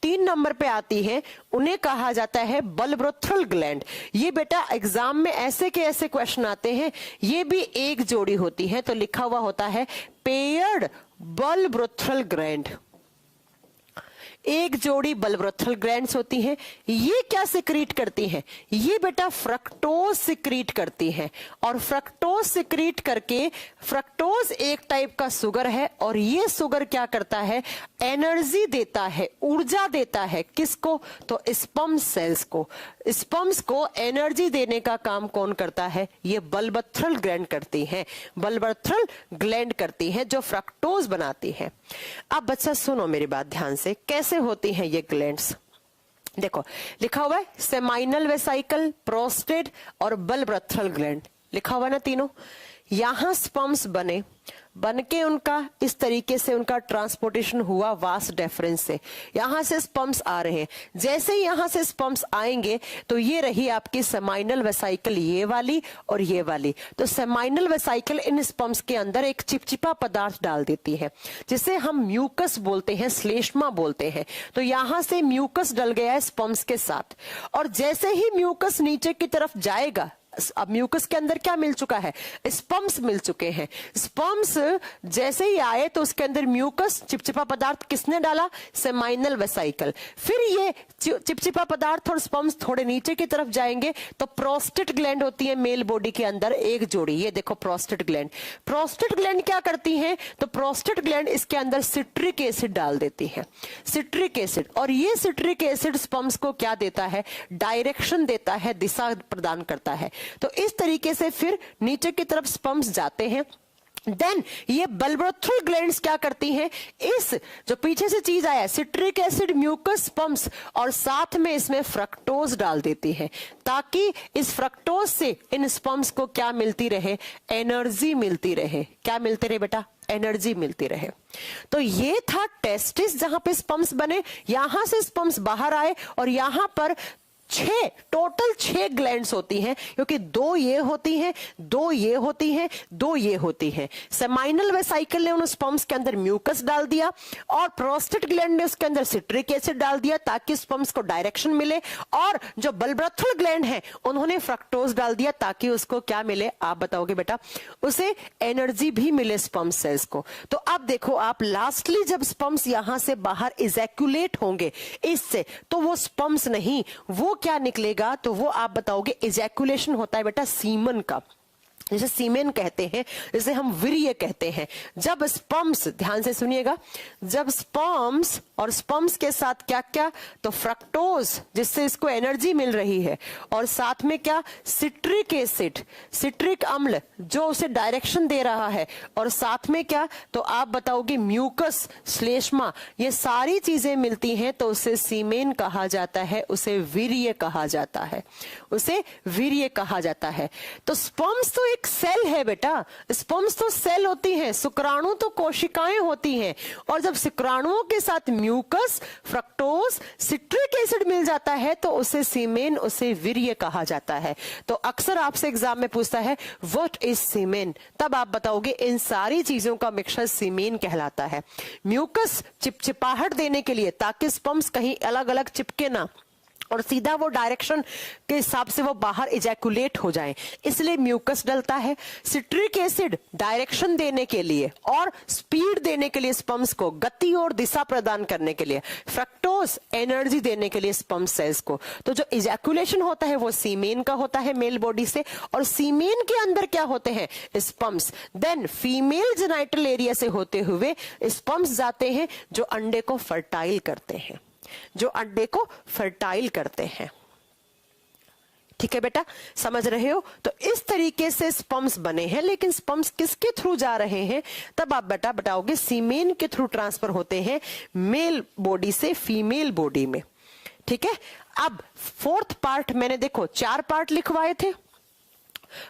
S1: 3 नंबर पे आती है, उन्हें कहा जाता है बलब्रोथ्रल ग्लैंड। ये बेटा एग्जाम में ऐसे के ऐसे क्वेश्चन आते हैं, ये भी एक जोड़ी होती है, तो लिखा हुआ होता है पेयर्ड बलब्रोथ्रल ग्लैंड, एक जोड़ी बलब्रोथ्रल ग्लैंड्स होती हैं। ये क्या सिक्रीट करती हैं, ये बेटा फ्रक्टोज सिक्रीट करती हैं, और फ्रक्टोज सिक्रीट करके, फ्रक्टोज एक टाइप का शुगर है और ये शुगर क्या करता है, एनर्जी देता है, ऊर्जा देता है किसको, तो स्पर्म सेल्स को। स्पर्म्स को एनर्जी देने का काम कौन करता है, ये बलब्रोथ्रल ग्लैंड करती हैं, बलब्रोथ्रल ग्लैंड करती हैं जो फ्रक्टोज बनाती है। अब बच्चा सुनो मेरी बात ध्यान से, कैसे होती हैं ये ग्लैंड्स, देखो लिखा हुआ है सेमाइनल वेसाइकल, प्रोस्टेट और बलब्रोथ्रल ग्लैंड, लिखा हुआ ना तीनों। यहां स्पर्म्स बन के उनका इस तरीके से उनका ट्रांसपोर्टेशन हुआ वास डेफरेंस से, यहां से स्पर्म्स आ रहे हैं। जैसे ही यहां से स्पर्म्स आएंगे तो ये रही आपकी सेमाइनल वेसाइकल, ये वाली और ये वाली। तो सेमाइनल वेसाइकल इन स्पर्म्स के अंदर एक चिपचिपा पदार्थ डाल देती है जिसे हम म्यूकस बोलते हैं, श्लेष्मा बोलते हैं। तो यहां से म्यूकस डल गया है स्पर्म्स के साथ, और जैसे ही म्यूकस नीचे की तरफ जाएगा, अब म्यूकस के अंदर क्या मिल चुका है, स्पर्म्स मिल चुके हैं। स्पर्म्स जैसे ही आए तो उसके अंदर म्यूकस चिपचिपा पदार्थ किसने डाला, सेमाइनल वेसाइकल। फिर ये चिपचिपा पदार्थ और स्पर्म्स थोड़े नीचे की तरफ जाएंगे तो प्रोस्टेट ग्लैंड होती है मेल बॉडी के अंदर एक जोड़ी, ये देखो प्रोस्टेट ग्लैंड। प्रोस्टेट ग्लैंड क्या करती है, तो प्रोस्टेट ग्लैंड इसके अंदर सिट्रिक एसिड डाल देती है, सिट्रिक एसिड। और ये सिट्रिक एसिड स्पर्म्स को क्या देता है, डायरेक्शन देता है, दिशा प्रदान करता है। तो इस तरीके से फिर नीचे की तरफ स्पर्म्स जाते हैं देन ये बल्बोथ्रल ग्लैंड्स क्या करती हैं, इस जो पीछे से चीज आया सिट्रिक एसिड, म्यूकस, स्पम्स और साथ में इसमें फ्रक्टोज डाल देती है, ताकि इस फ्रक्टोज से इन स्पम्स को क्या मिलती रहे, एनर्जी मिलती रहे। क्या मिलती रहे बेटा, एनर्जी मिलती रहे। तो ये था टेस्टिस जहां पे स्पम्स बने, यहां से स्पम्स बाहर आए और यहां पर टोटल 6 ग्लैंड्स होती हैं, क्योंकि 2 ये होती हैं, 2 ये होती हैं, 2 ये होती हैं। सेमाइनल वेसाइकल ने उन स्पर्म्स के अंदर म्यूकस डाल दिया और प्रोस्टेट ग्लैंड ने उसके अंदर सिट्रिक एसिड डाल दिया ताकि स्पर्म्स को डायरेक्शन मिले, और जो बल्बोथ्रल ग्लैंड है उन्होंने फ्रक्टोज डाल दिया ताकि उसको क्या मिले, आप बताओगे बेटा, उसे एनर्जी भी मिले स्पर्म सेल्स को। तो अब देखो आप, लास्टली जब स्पर्म्स यहां से बाहर इजैक्यूलेट होंगे इससे, तो वो स्पर्म्स नहीं, वो क्या निकलेगा, तो वो आप बताओगे इजैक्यूलेशन होता है बेटा सीमन का, जिसे सीमेन कहते हैं, जिसे हम वीर्य कहते हैं। जब स्पर्म्स, ध्यान से सुनिएगा, जब स्पर्म्स और स्पर्म्स के साथ क्या क्या, तो फ्रक्टोज जिससे इसको एनर्जी मिल रही है, और साथ में क्या, सिट्रिक एसिड, सिट्रिक अम्ल जो उसे डायरेक्शन दे रहा है, और साथ में क्या, तो आप बताओगे म्यूकस, श्लेष्मा, ये सारी चीजें मिलती हैं, तो उसे सीमेन कहा जाता है, उसे वीर्य कहा जाता है, उसे वीर्य कहा जाता है। तो स्पर्म्स तो एक सेल है बेटा, स्पर्म्स तो सेल होती हैं, शुक्राणु तो कोशिकाएं होती हैं, और जब शुक्राणुओं के साथ म्यूकस, फ्रक्टोज, सिट्रिक एसिड मिल जाता है तो उसे सीमेन, उसे वीर्य कहा जाता है। तो अक्सर आपसे एग्जाम में पूछता है व्हाट इज सीमेन, तब आप बताओगे इन सारी चीजों का मिक्सचर सीमेन कहलाता है। म्यूकस चिपचिपाहट देने के लिए, ताकि स्पर्म्स कहीं अलग अलग चिपके ना और सीधा वो डायरेक्शन के हिसाब से वो बाहर इजैकुलेट हो जाए, इसलिए म्यूकस डलता है। सिट्रिक एसिड डायरेक्शन देने के लिए और स्पीड देने के लिए, स्पर्म्स को गति और दिशा प्रदान करने के लिए। फ्रक्टोज एनर्जी देने के लिए स्पर्म सेल्स को। तो जो इजैकुलेशन होता है वो सीमेन का होता है मेल बॉडी से, और सीमेन के अंदर क्या होते हैं, sperms. Then female genital area से होते हुए स्पर्म्स जाते हैं जो अंडे को फर्टाइल करते हैं, जो अंडे को फर्टाइल करते हैं। ठीक है बेटा, समझ रहे हो? तो इस तरीके से स्पर्म्स बने हैं, लेकिन स्पर्म्स किसके थ्रू जा रहे हैं, तब आप बेटा बताओगे सीमेन के थ्रू ट्रांसफर होते हैं मेल बॉडी से फीमेल बॉडी में। ठीक है, अब 4th पार्ट मैंने देखो 4 पार्ट लिखवाए थे।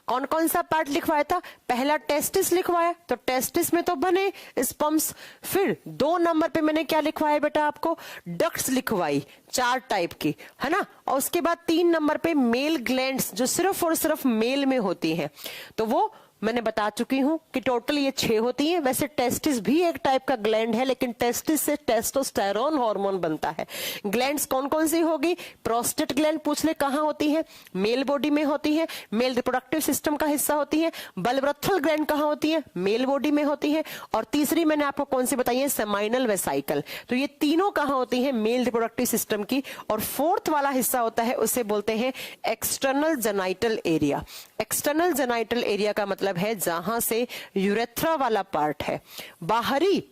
S1: कौन कौन सा पार्ट लिखवाया था, पहला टेस्टिस लिखवाया, तो टेस्टिस में तो बने स्पर्म्स। फिर 2 नंबर पे मैंने क्या लिखवाया बेटा आपको, डक्ट्स लिखवाई 4 टाइप की, है ना। और उसके बाद 3 नंबर पे मेल ग्लैंड्स जो सिर्फ और सिर्फ मेल में होती हैं, तो वो मैंने बता चुकी हूं कि टोटल ये 6 होती हैं। वैसे टेस्टिस भी एक टाइप का ग्लैंड है, लेकिन टेस्टिस से टेस्टोस्टेरोन हार्मोन बनता है। ग्लैंड्स कौन कौन सी होगी, प्रोस्टेट ग्लैंड पूछ ले कहां होती है, मेल बॉडी में होती है, मेल रिप्रोडक्टिव सिस्टम का हिस्सा होती है। बल्बोथ्रल ग्लैंड कहां होती है, मेल बॉडी में होती है। और तीसरी मैंने आपको कौन सी बताई है, सेमाइनल वेसाइकल। तो ये तीनों कहां होती है, मेल रिप्रोडक्टिव सिस्टम की। और 4th वाला हिस्सा होता है, उसे बोलते हैं external genital area. External genital area का मतलब है जहां से यूरेथ्रा वाला पार्ट है, बाहरी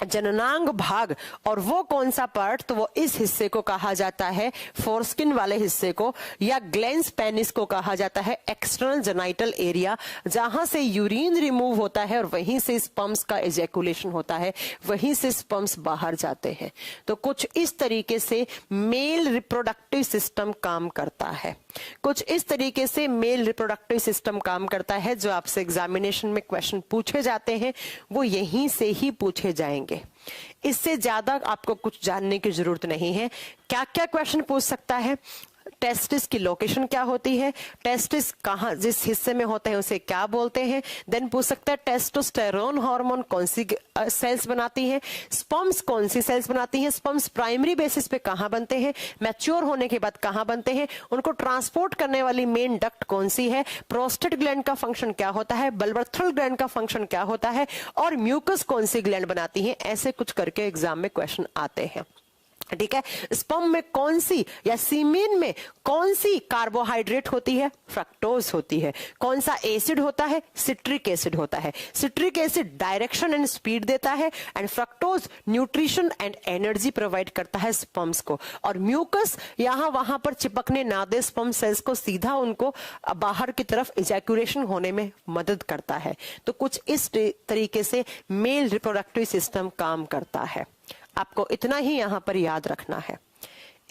S1: जननांग भाग। और वो कौन सा पार्ट, तो वो इस हिस्से को कहा जाता है, फोरस्किन वाले हिस्से को, या ग्लैंस पेनिस को कहा जाता है एक्सटर्नल जेनाइटल एरिया, जहां से यूरिन रिमूव होता है और वहीं से स्पर्म्स का इजैकुलेशन होता है, वहीं से स्पर्म्स बाहर जाते हैं। तो कुछ इस तरीके से मेल रिप्रोडक्टिव सिस्टम काम करता है, कुछ इस तरीके से मेल रिप्रोडक्टिव सिस्टम काम करता है। जो आपसे एग्जामिनेशन में क्वेश्चन पूछे जाते हैं वो यहीं से ही पूछे जाएंगे, इससे ज्यादा आपको कुछ जानने की जरूरत नहीं है। क्या क्या क्वेश्चन पूछ सकता है, टेस्टिस की लोकेशन क्या होती है, टेस्टिस कहां, जिस हिस्से में होते हैं उसे क्या बोलते हैं। देन पूछ सकता है टेस्टोस्टेरोन हार्मोन कौन सी सेल्स बनाती हैं, स्पर्म्स कौन सी सेल्स बनाती हैं, स्पर्म्स प्राइमरी बेसिस पे कहां बनते हैं, मैच्योर होने के बाद कहां बनते हैं, उनको ट्रांसपोर्ट करने वाली मेन डक्ट कौन सी है, प्रोस्टेट ग्लैंड का फंक्शन क्या होता है, बल्बोथ्रल ग्लैंड का फंक्शन क्या होता है, और म्यूकस कौन सी ग्लैंड बनाती है। ऐसे कुछ करके एग्जाम में क्वेश्चन आते हैं। ठीक है। स्पर्म में कौन सी या सीमेन में कौन सी कार्बोहाइड्रेट होती है? फ्रक्टोज होती है। कौन सा एसिड होता है? सिट्रिक एसिड होता है। Citric acid direction and speed देता है and fructose nutrition and energy provide करता है स्पर्म्स को। और म्यूकस यहां वहां पर चिपकने ना दे स्पर्म सेल्स को, सीधा उनको बाहर की तरफ इजैक्यूलेशन होने में मदद करता है। तो कुछ इस तरीके से मेल रिप्रोडक्टिव सिस्टम काम करता है। आपको इतना ही यहां पर याद रखना है,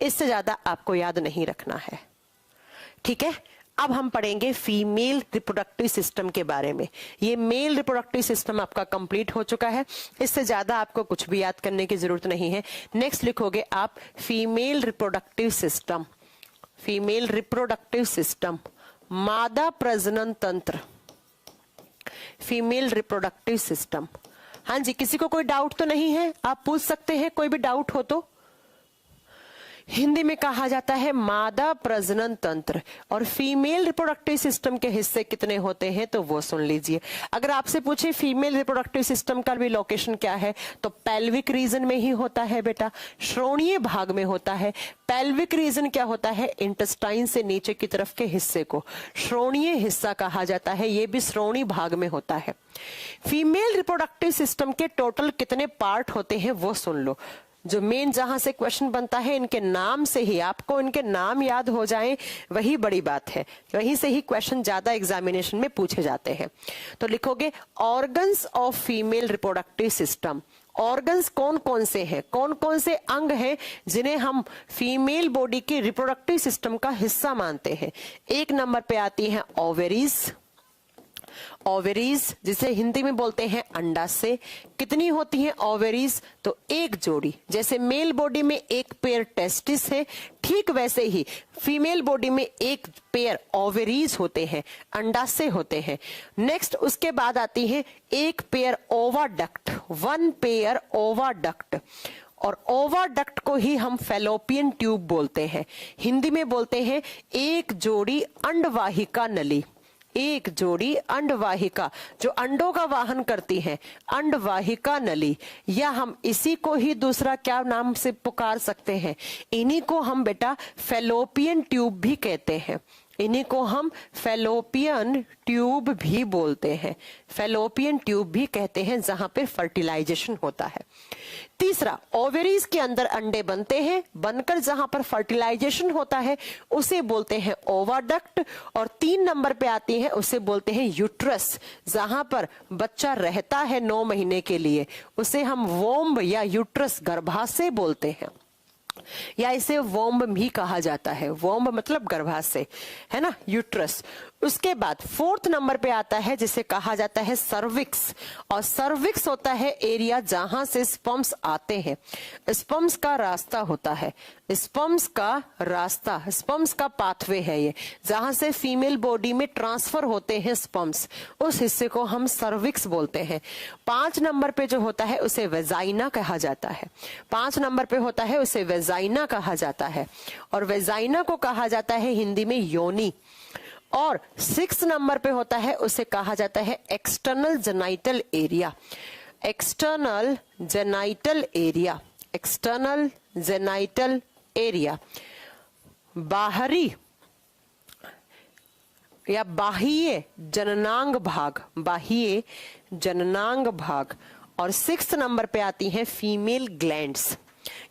S1: इससे ज्यादा आपको याद नहीं रखना है, ठीक है। अब हम पढ़ेंगे फीमेल रिप्रोडक्टिव सिस्टम के बारे में। ये मेल रिप्रोडक्टिव सिस्टम आपका कंप्लीट हो चुका है, इससे ज्यादा आपको कुछ भी याद करने की जरूरत नहीं है। नेक्स्ट लिखोगे आप female reproductive system. Female reproductive system, मादा प्रजनन तंत्र, फीमेल रिप्रोडक्टिव सिस्टम। हाँ जी, किसी को कोई डाउट तो नहीं है? आप पूछ सकते हैं कोई भी डाउट हो तो। हिंदी में कहा जाता है मादा प्रजनन तंत्र। और फीमेल रिप्रोडक्टिव सिस्टम के हिस्से कितने होते हैं तो वो सुन लीजिए। अगर आपसे पूछे फीमेल रिप्रोडक्टिव सिस्टम का भी लोकेशन क्या है तो पेल्विक रीजन में ही होता है बेटा, श्रोणीय भाग में होता है। पेल्विक रीजन क्या होता है? इंटेस्टाइन से नीचे की तरफ के हिस्से को श्रोणीय हिस्सा कहा जाता है, ये भी श्रोणी भाग में होता है। फीमेल रिप्रोडक्टिव सिस्टम के टोटल कितने पार्ट होते हैं वो सुन लो। जो मेन जहां से क्वेश्चन बनता है, इनके नाम से ही आपको इनके नाम याद हो जाएं वही बड़ी बात है, वहीं से ही क्वेश्चन ज्यादा एग्जामिनेशन में पूछे जाते हैं। तो लिखोगे organs of female reproductive system. Organs कौन कौन से हैं, कौन कौन से अंग हैं जिन्हें हम फीमेल बॉडी के रिप्रोडक्टिव सिस्टम का हिस्सा मानते हैं। एक नंबर पे आती है ओवेरीज। ओवेरीज जिसे हिंदी में बोलते हैं अंडाशय। कितनी होती हैं ओवेरीज? तो एक जोड़ी। जैसे मेल बॉडी में एक पेयर टेस्टिस है, ठीक वैसे ही फीमेल बॉडी में एक पेयर ओवेरीज होते हैं, अंडाशय होते हैं। नेक्स्ट उसके बाद आती है एक पेयर ओवाडक्ट, वन पेयर ओवाडक्ट। और ओवाडक्ट को ही हम फैलोपियन ट्यूब बोलते हैं। हिंदी में बोलते हैं एक जोड़ी अंडवाहिका नली। एक जोड़ी अंडवाहिका जो अंडों का वाहन करती है, अंडवाहिका नली, या हम इसी को ही दूसरा क्या नाम से पुकार सकते हैं? इन्हीं को हम बेटा फैलोपियन ट्यूब भी कहते हैं। इन्हीं को हम फैलोपियन ट्यूब भी बोलते हैं, फैलोपियन ट्यूब भी कहते हैं, जहां पर फर्टिलाइजेशन होता है। तीसरा, ओवेरीज के अंदर अंडे बनते हैं, बनकर जहां पर फर्टिलाइजेशन होता है उसे बोलते हैं ओवाडक्ट। और 3 नंबर पे आती है उसे बोलते हैं यूट्रस, जहां पर बच्चा रहता है 9 महीने के लिए, उसे हम वोम्ब या यूट्रस गर्भाशय बोलते हैं, या इसे वोम्ब भी कहा जाता है। वोम्ब मतलब गर्भाशय, है ना, यूट्रस। उसके बाद 4th नंबर पे आता है जिसे कहा जाता है सर्विक्स। और सर्विक्स होता है एरिया जहां से स्पर्म्स आते हैं, स्पर्म्स का रास्ता होता है, स्पर्म्स का रास्ता, स्पर्म्स का पाथवे है ये, जहां से फीमेल बॉडी में ट्रांसफर होते हैं स्पर्म्स, उस हिस्से को हम सर्विक्स बोलते हैं। 5 नंबर पे जो होता है उसे वेजाइना कहा जाता है। 5 नंबर पे होता है उसे वेजाइना कहा जाता है, और वेजाइना को कहा जाता है हिंदी में योनि। और 6 नंबर पे होता है उसे कहा जाता है external genital area. External genital area, external genital area, बाहरी या बाह्य जननांग भाग, बाह्य जननांग भाग। और 6th नंबर पे आती हैं फीमेल ग्लैंड्स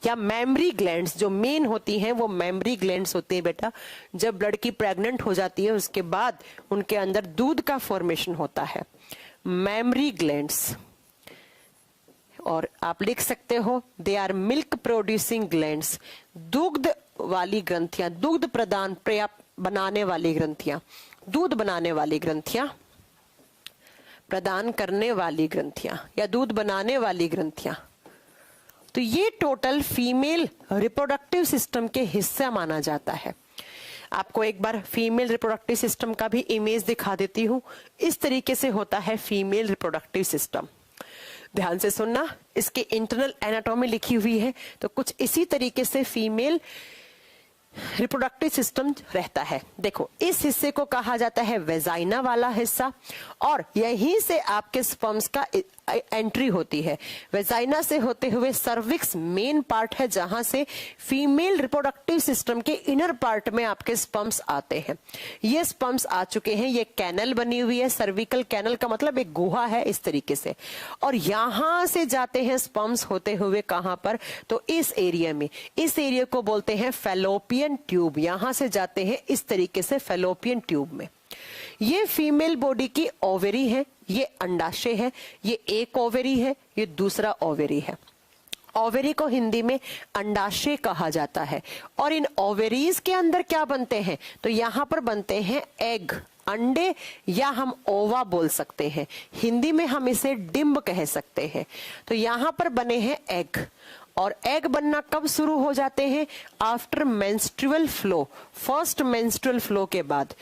S1: या मेमरी ग्लैंड्स। जो मेन होती हैं वो मेमरी ग्लैंड्स होती हैं बेटा। जब लड़की प्रेग्नेंट हो जाती है उसके बाद उनके अंदर दूध का फॉर्मेशन होता है, मेमरी ग्लैंड्स। और आप लिख सकते हो they are milk producing glands, दुग्ध वाली ग्रंथियां, दुग्ध प्रदान बनाने वाली ग्रंथियां, दूध बनाने वाली ग्रंथियां, प्रदान करने वाली ग्रंथियां या दूध बनाने वाली ग्रंथियां। तो ये टोटल फीमेल रिप्रोडक्टिव सिस्टम के हिस्सा माना जाता है। आपको एक बार फीमेल रिप्रोडक्टिव सिस्टम का भी इमेज दिखा देती हूं। इस तरीके से होता है फीमेल रिप्रोडक्टिव सिस्टम। ध्यान से सुनना, इसकी इंटरनल एनाटॉमी लिखी हुई है, तो कुछ इसी तरीके से फीमेल रिप्रोडक्टिव सिस्टम रहता है। देखो, इस हिस्से को कहा जाता है वेजाइना वाला हिस्सा, और यहीं से आपके स्पर्म्स का एंट्री होती है। वेजाइना से होते हुए सर्विक्स मेन पार्ट है जहां से फीमेल रिप्रोडक्टिव सिस्टम के इनर पार्ट में आपके स्पर्म्स आते हैं। ये स्पर्म्स आ चुके हैं, ये कैनल बनी हुई है, सर्विकल कैनल का मतलब एक गुहा है इस तरीके से, और यहां से जाते हैं स्पर्म्स होते हुए कहां पर, तो इस एरिया में, इस एरिया को बोलते हैं फैलोपियन ट्यूब। यहां से जाते हैं इस तरीके से फैलोपियन ट्यूब में। ये फीमेल बॉडी की ओवेरी है, ये अंडाशय है, ये एक ओवेरी है, ये दूसरा ओवेरी है। ओवेरी को हिंदी में अंडाशय कहा जाता है। और इन ओवेरीज के अंदर क्या बनते हैं, तो यहां पर बनते हैं एग, अंडे, या हम ओवा बोल सकते हैं। हिंदी में हम इसे डिंब कह सकते हैं। तो यहां पर बने हैं एग, और एग बनना कब शुरू हो जाते हैं, after menstrual flow, first menstrual flow के बाद।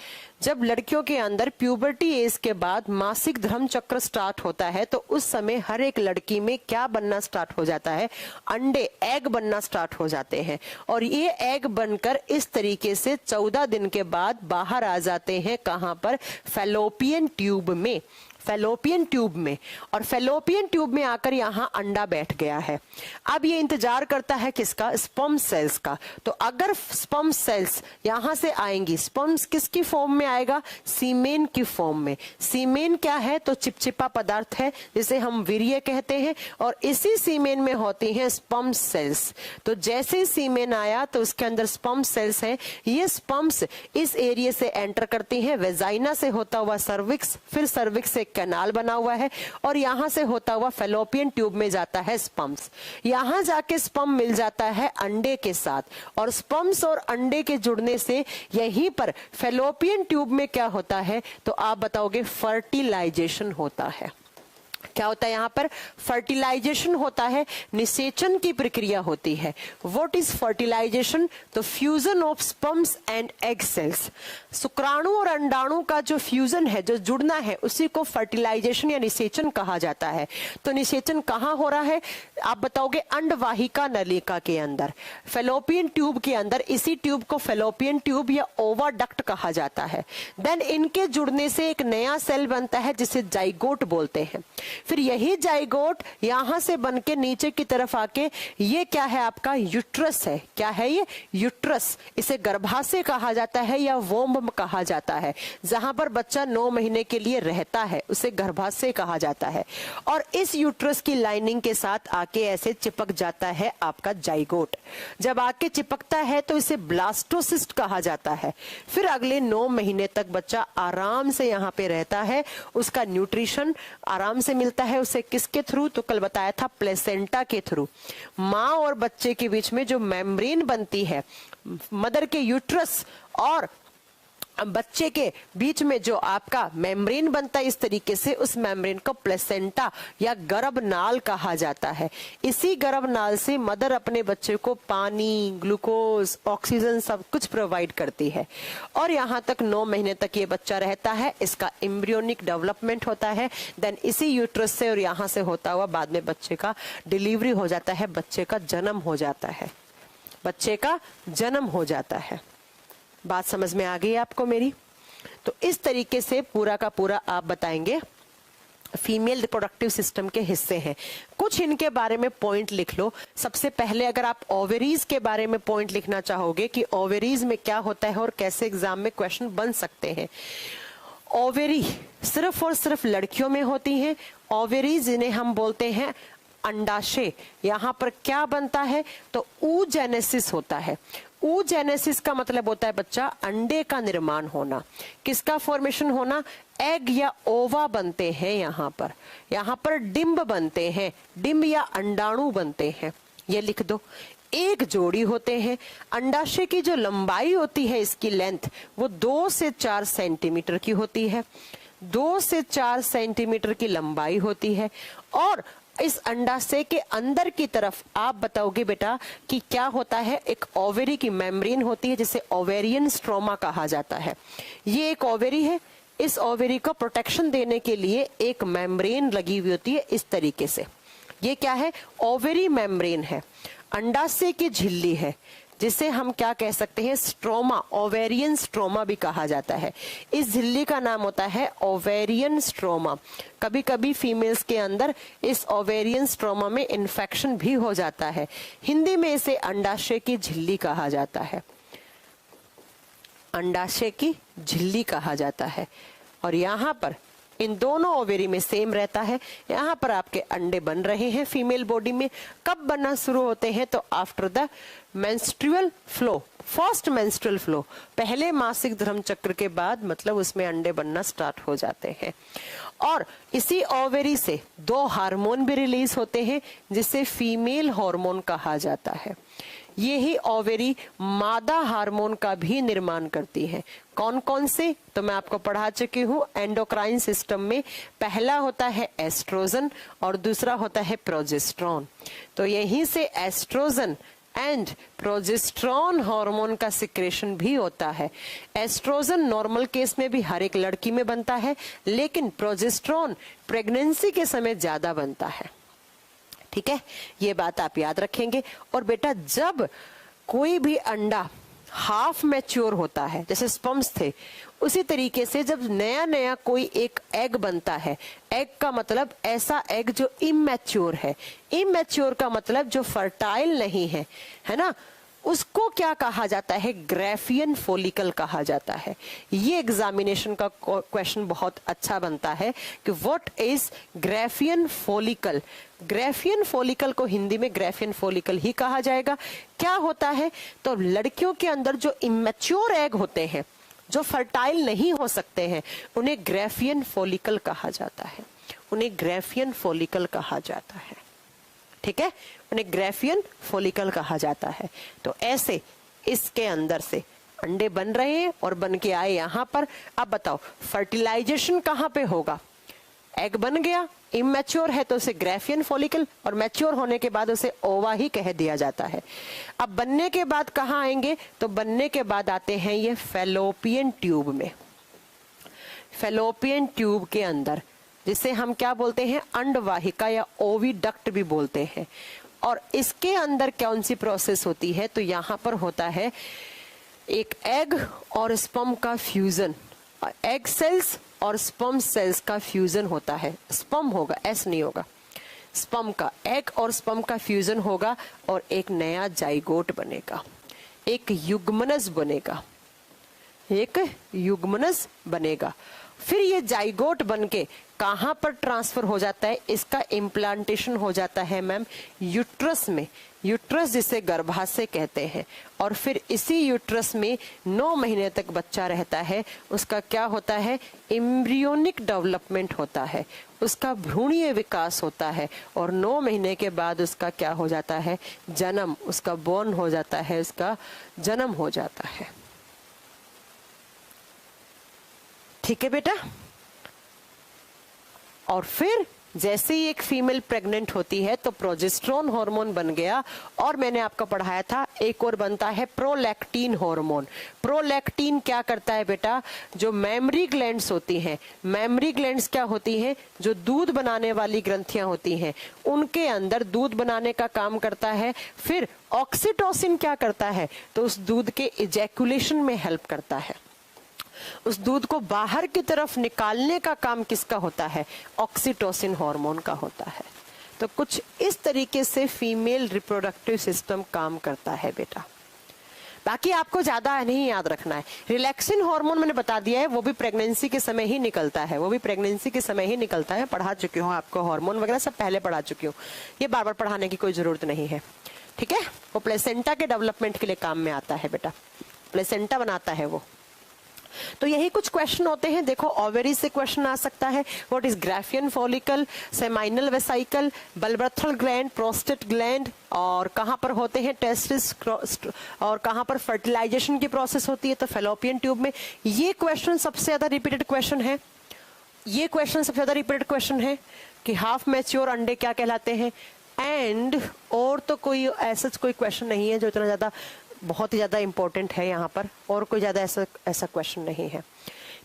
S1: जब लड़कियों के अंदर प्यूबर्टी एज के बाद मासिक धर्म चक्र स्टार्ट होता है, तो उस समय हर एक लड़की में क्या बनना स्टार्ट हो जाता है, अंडे, एग बनना स्टार्ट हो जाते हैं। और ये एग बनकर इस तरीके से 14 दिन के बाद बाहर आ जाते हैं कहां पर, फैलोपियन ट्यूब में, फैलोपियन ट्यूब में। और फैलोपियन ट्यूब में आकर यहाँ अंडा बैठ गया है। अब ये इंतजार करता है किसका, स्पर्म सेल्स का। तो अगर स्पर्म सेल्स यहां से आएंगी, स्पर्म्स किसकी फॉर्म में आएगा, सीमेन की फॉर्म में। सीमेन क्या है, तो चिपचिपा पदार्थ है जिसे हम वीर्य कहते हैं, और इसी सीमेन में होती हैं स्पर्म सेल्स। तो जैसे ही सीमेन आया तो उसके अंदर स्पर्म सेल्स हैं। ये स्पर्म्स इस एरिया से एंटर करती हैं, वेजाइना से होता हुआ सर्विक्स, फिर सर्विक्स से कैनाल बना हुआ है, और यहां से होता हुआ फैलोपियन ट्यूब में जाता है स्पर्म्स। यहां जाके स्पर्म मिल जाता है अंडे के साथ, और स्पर्म्स और अंडे के जुड़ने से यहीं पर फैलोपियन ट्यूब में क्या होता है, तो आप बताओगे फर्टिलाइजेशन होता है। क्या होता है यहाँ पर, फर्टिलाइजेशन होता है, निषेचन की प्रक्रिया होती है। व्हाट इज फर्टिलाइजेशन, तो fusion of sperms and egg cells. शुक्राणु और अंडाणु का जो फ्यूजन है, जो जुड़ना है, उसी को फर्टिलाइजेशन या निषेचन कहा जाता है। तो निषेचन कहाँ हो रहा है, आप बताओगे अंडवाहिका नलिका के अंदर, फैलोपियन ट्यूब के अंदर। इसी ट्यूब को फैलोपियन ट्यूब या ओवाडक्ट कहा जाता है। देन इनके जुड़ने से एक नया सेल बनता है जिसे जाइगोट बोलते हैं। फिर यही जाइगोट यहां से बनके नीचे की तरफ आके, ये क्या है आपका, यूट्रस है। क्या है ये, यूट्रस। इसे गर्भाशय कहा जाता है या वोम्ब कहा जाता है। जहां पर बच्चा 9 महीने के लिए रहता है उसे गर्भाशय कहा जाता है। और इस यूट्रस की लाइनिंग के साथ आके ऐसे चिपक जाता है आपका जाइगोट। जब आके चिपकता है तो इसे ब्लास्टोसिस्ट कहा जाता है। फिर अगले 9 महीने तक बच्चा आराम से यहाँ पे रहता है, उसका न्यूट्रिशन आराम से मिलता है उसे। किसके थ्रू, तो कल बताया था प्लेसेंटा के थ्रू। माँ और बच्चे के बीच में जो मेम्ब्रेन बनती है, मदर के यूट्रस और बच्चे के बीच में जो आपका मेम्ब्रेन बनता है इस तरीके से, उस मेम्ब्रेन को प्लेसेंटा या गर्भनाल कहा जाता है। इसी गर्भनाल से मदर अपने बच्चे को पानी, ग्लूकोज, ऑक्सीजन सब कुछ प्रोवाइड करती है। और यहाँ तक 9 महीने तक ये बच्चा रहता है, इसका एम्ब्रियोनिक डेवलपमेंट होता है। देन इसी यूट्रस से और यहाँ से होता हुआ बाद में बच्चे का डिलीवरी हो जाता है, बच्चे का जन्म हो जाता है, बच्चे का जन्म हो जाता है। बात समझ में आ गई आपको मेरी? तो इस तरीके से पूरा का पूरा आप बताएंगे फीमेल रिप्रोडक्टिव सिस्टम के हिस्से हैं। कुछ इनके बारे में पॉइंट लिख लो। सबसे पहले अगर आप ओवेरीज के बारे में पॉइंट लिखना चाहोगे कि ओवेरीज में क्या होता है और कैसे एग्जाम में क्वेश्चन बन सकते हैं। ओवेरी सिर्फ और सिर्फ लड़कियों में होती हैं। ओवेरीज जिन्हें हम बोलते हैं अंडाशय, यहाँ पर क्या बनता है, तो oogenesis होता है। oogenesis का मतलब होता है बच्चा अंडे का निर्माण होना। किसका फॉर्मेशन होना, एग या ओवा बनते हैं। यहाँ पर डिंब बनते हैं, डिंब या अंडाणु बनते हैं। ये लिख दो। एक जोड़ी होते हैं। अंडाशय की जो लंबाई होती है, इसकी लेंथ, वो 2 से 4 सेंटीमीटर की होती है। 2 से 4 सेंटीमीटर की लंबाई होती है। और इस अंडाशय के अंदर की तरफ आप बताओगे बेटा कि क्या होता है, एक ओवेरी की मेम्ब्रेन होती है जिसे ओवेरियन स्ट्रोमा कहा जाता है। ये एक ओवेरी है। इस ओवेरी को प्रोटेक्शन देने के लिए एक मेम्ब्रेन लगी हुई होती है इस तरीके से। ये क्या है, ओवेरी मेम्ब्रेन है। अंडाशय की झिल्ली है। जिसे हम क्या कह सकते हैं, स्ट्रोमा, ओवेरियन स्ट्रोमा भी कहा जाता है। इस झिल्ली का नाम होता है ओवेरियन स्ट्रोमा। कभी कभी फीमेल्स के अंदर इस ओवेरियन स्ट्रोमा में इन्फेक्शन भी हो जाता है। हिंदी में इसे अंडाशय की झिल्ली कहा जाता है, अंडाशय की झिल्ली कहा जाता है। और यहाँ पर इन दोनों ओवेरी में सेम रहता है। यहाँ पर आपके अंडे बन रहे हैं फीमेल बॉडी में। कब बनना शुरू होते हैं, तो after the menstrual flow, first menstrual flow, पहले मासिक धर्म चक्र के बाद, मतलब उसमें अंडे बनना स्टार्ट हो जाते हैं। और इसी ओवेरी से 2 हार्मोन भी रिलीज होते हैं जिसे फीमेल हार्मोन कहा जाता है। ये ही ओवेरी मादा हार्मोन का भी निर्माण करती है। कौन कौन से, तो मैं आपको पढ़ा चुकी हूँ एंडोक्राइन सिस्टम में। पहला होता है एस्ट्रोजन और दूसरा होता है प्रोजेस्टेरोन। तो यहीं से एस्ट्रोजन एंड प्रोजेस्टेरोन हार्मोन का सिक्रेशन भी होता है। एस्ट्रोजन नॉर्मल केस में भी हर एक लड़की में बनता है, लेकिन प्रोजेस्टेरोन प्रेगनेंसी के समय ज्यादा बनता है। ठीक है, ये बात आप याद रखेंगे। और बेटा जब कोई भी अंडा हाफ मैच्योर होता है, जैसे स्पर्म्स थे, उसी तरीके से जब नया नया कोई एक एग बनता है, एग का मतलब ऐसा एग जो इमैच्योर है, इमैच्योर का मतलब जो फर्टाइल नहीं है, है ना, उसको क्या कहा जाता है, ग्राफियन फॉलिकल कहा जाता है। ये एग्जामिनेशन का क्वेश्चन बहुत अच्छा बनता है कि what is Graafian follicle. Graafian follicle को हिंदी में ग्राफियन फॉलिकल ही कहा जाएगा। क्या होता है, तो लड़कियों के अंदर जो इमैच्योर एग होते हैं, जो फर्टाइल नहीं हो सकते हैं, उन्हें ग्राफियन फॉलिकल कहा जाता है, उन्हें ग्राफियन फॉलिकल कहा जाता है। ठीक है, उन्हें ग्राफियन फॉलिकल कहा जाता है। तो ऐसे इसके अंदर से अंडे बन रहे हैं और बन के आए यहाँ पर। अब बताओ फर्टिलाइजेशन कहाँ पे होगा, एग बन गया, इमैच्योर है तो उसे ग्राफियन फॉलिकल, और मैच्योर होने के बाद उसे ओवा ही कह दिया जाता है। अब बनने के बाद कहाँ आएंगे, तो बनने के बाद आते हैं ये फैलोपियन ट्यूब में। फैलोपियन ट्यूब के अंदर, जिसे हम क्या बोलते हैं, अंडवाहिका या ओविडक्ट भी बोलते हैं। और इसके अंदर कौन सी प्रोसेस होती है, तो यहाँ पर होता है एक एग और स्पर्म का फ्यूजन, एग सेल्स और स्पर्म सेल्स का फ्यूजन होता है। स्पर्म होगा, एस नहीं होगा, स्पर्म का, एग और स्पर्म का फ्यूजन होगा और एक नया जाइगोट बनेगा, एक युग्मनस बनेगा, एक युग्मनस बनेगा। फिर ये जाइगोट बनके कहां पर ट्रांसफर हो जाता है, इसका इम्प्लांटेशन हो जाता है मैम यूट्रस में, यूट्रस जिसे गर्भाशय कहते हैं। और फिर इसी यूट्रस में 9 महीने तक बच्चा रहता है। उसका क्या होता है, एम्ब्रियोनिक डेवलपमेंट होता है, उसका भ्रूणीय विकास होता है। और 9 महीने के बाद उसका क्या हो जाता है, जन्म, उसका बॉर्न हो जाता है, उसका जन्म हो जाता है। ठीक है बेटा। और फिर जैसे ही एक फीमेल प्रेग्नेंट होती है तो प्रोजेस्टेरोन हार्मोन बन गया। और मैंने आपको पढ़ाया था एक और बनता है प्रोलैक्टिन हार्मोन। प्रोलैक्टिन क्या करता है बेटा, जो मेमरी ग्लैंड्स होती हैं, मेमरी ग्लैंड्स क्या होती हैं, जो दूध बनाने वाली ग्रंथियां होती हैं, उनके अंदर दूध बनाने का काम करता है। फिर ऑक्सीटोसिन क्या करता है, तो उस दूध के इजैकुलेशन में हेल्प करता है। उस दूध को बाहर की तरफ निकालने का काम किसका होता है, ऑक्सीटोसिन हार्मोन का होता है। तो कुछ इस तरीके से फीमेल रिप्रोडक्टिव सिस्टम काम करता है बेटा। बाकी आपको ज्यादा नहीं याद रखना है। रिलैक्सिन हार्मोन मैंने बता दिया है, वो भी प्रेगनेंसी के समय ही निकलता है, वो भी प्रेगनेंसी के समय ही निकलता है। पढ़ा चुकी हूँ आपको, हार्मोन वगैरह सब पहले पढ़ा चुकी हूँ, ये बार बार पढ़ाने की कोई जरूरत नहीं है। ठीक है, वो प्लेसेंटा के डेवलपमेंट के लिए काम में आता है बेटा, प्लेसेंटा बनाता है वो। तो यही कुछ क्वेश्चन होते हैं। देखो ओवेरी से क्वेश्चन आ सकता है, what is Graafian follicle, seminal vesicle, bulbourethral gland, prostate gland, और कहां पर होते हैं टेस्टिस, और कहां पर फर्टिलाइजेशन की प्रोसेस होती है, तो फैलोपियन ट्यूब में। ये क्वेश्चन सबसे ज्यादा रिपीटेड क्वेश्चन है, ये क्वेश्चन सबसे ज्यादा रिपीटेड क्वेश्चन है कि हाफ मैच्योर अंडे क्या कहलाते हैं। एंड और तो कोई ऐसा कोई क्वेश्चन नहीं है जो इतना ज्यादा बहुत ही ज्यादा इंपॉर्टेंट है यहाँ पर, और कोई ज्यादा ऐसा क्वेश्चन नहीं है।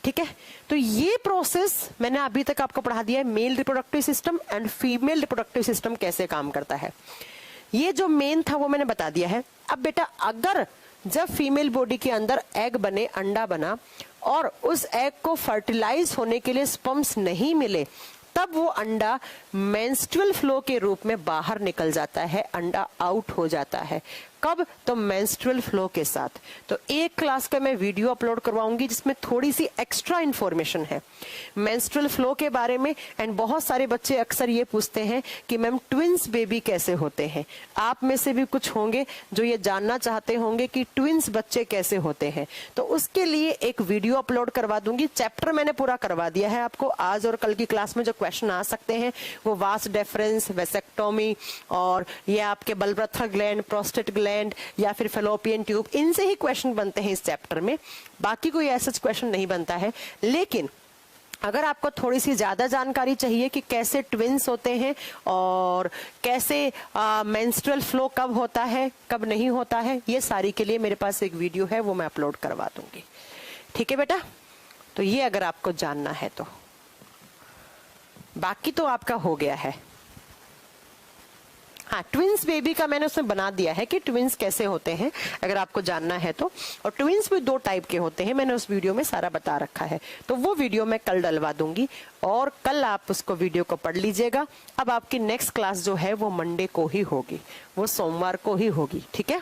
S1: ठीक है, तो ये प्रोसेस मैंने अभी तक आपको पढ़ा दिया है, male reproductive system and female reproductive system कैसे काम करता है। ये जो मेन था वो मैंने बता दिया है। अब बेटा अगर जब फीमेल बॉडी के अंदर एग बने, अंडा बना, और उस एग को फर्टिलाइज होने के लिए स्पर्म्स नहीं मिले, तब वो अंडा मेंस्ट्रुअल फ्लो के रूप में बाहर निकल जाता है, अंडा आउट हो जाता है। कब? तो मेंस्ट्रुअल फ्लो के साथ। तो एक क्लास का मैं वीडियो अपलोड करवाऊंगी जिसमें थोड़ी सी एक्स्ट्रा इंफॉर्मेशन है मेंस्ट्रुअल फ्लो के बारे में। एंड बहुत सारे बच्चे अक्सर ये पूछते हैं कि मैम ट्विंस बेबी कैसे होते हैं। आप में से भी कुछ होंगे जो ये जानना चाहते होंगे कि ट्विंस बच्चे कैसे होते हैं, तो उसके लिए एक वीडियो अपलोड करवा दूंगी। चैप्टर मैंने पूरा करवा दिया है आपको। आज और कल की क्लास में जो क्वेश्चन आ सकते हैं वो वास डेफरेंस, वेसेक्टोमी, और ये आपके बलब्रथा ग्लैंड, प्रोस्टेट ग्लैंड, या फिर फेलोपियन ट्यूब, इनसे ही क्वेश्चन बनते हैं इस चैप्टर में। बाकी कोई ऐसा क्वेश्चन नहीं बनता है। लेकिन अगर आपको थोड़ी सी ज्यादा जानकारी चाहिए कि कैसे ट्विंस होते हैं और कैसे मेंस्ट्रुअल फ्लो कब होता है, कब नहीं होता है, ये सारी के लिए मेरे पास एक वीडियो है, वो मैं अपलोड करवा दूंगी। ठीक है बेटा, तो ये अगर आपको जानना है तो। बाकी तो आपका हो गया है। हाँ, ट्विंस बेबी का मैंने उसमें बना दिया है कि ट्विंस कैसे होते हैं, अगर आपको जानना है तो। और ट्विंस भी 2 टाइप के होते हैं, मैंने उस वीडियो में सारा बता रखा है। तो वो वीडियो मैं कल डलवा दूंगी और कल आप उसको वीडियो को पढ़ लीजिएगा। अब आपकी नेक्स्ट क्लास जो है वो मंडे को ही होगी, वो सोमवार को ही होगी। ठीक है,